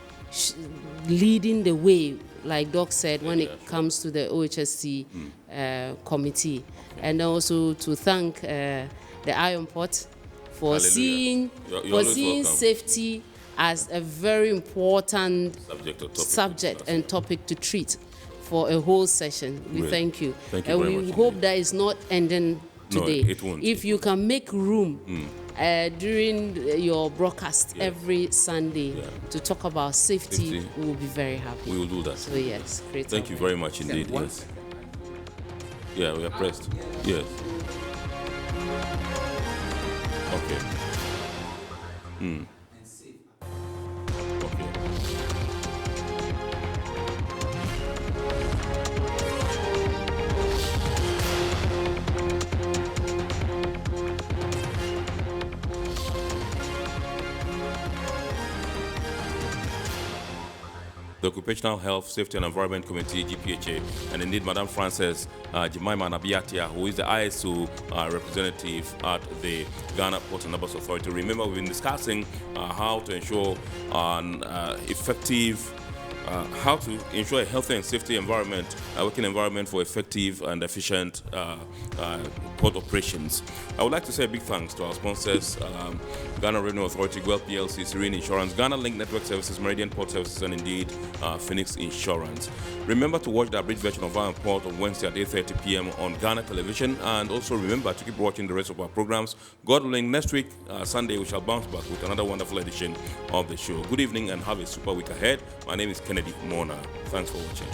leading the way, like Doc said, when it comes to the OHSC committee. And also to thank the Iron Pot for seeing safety as a very important subject and topic to treat for a whole session. We thank you. Thank you very much. We hope that it's not ending today. No, it won't. If you can make room during your broadcast every Sunday to talk about safety, we will be very happy. We will do that. So yes, great. Thank you very much indeed. Yes. Yeah, we are pressed. Yes. Okay. Okay. The Occupational Health, Safety and Environment Committee, GPHA, and indeed Madam Frances Jemima Nabiatia, who is the ISO representative at the Ghana Ports and Harbors Authority. Remember, we've been discussing how to ensure an effective how to ensure a healthy and safety environment, a working environment for effective and efficient port operations. I would like to say a big thanks to our sponsors, Ghana Revenue Authority, GWEL PLC, Serene Insurance, Ghana Link Network Services, Meridian Port Services, and indeed Phoenix Insurance. Remember to watch the abridged version of our Port on Wednesday at 8:30 p.m. on Ghana Television, and also remember to keep watching the rest of our programs. God willing, next week, Sunday, we shall bounce back with another wonderful edition of the show. Good evening and have a super week ahead. My name is Kennedy Mona. Thanks for watching.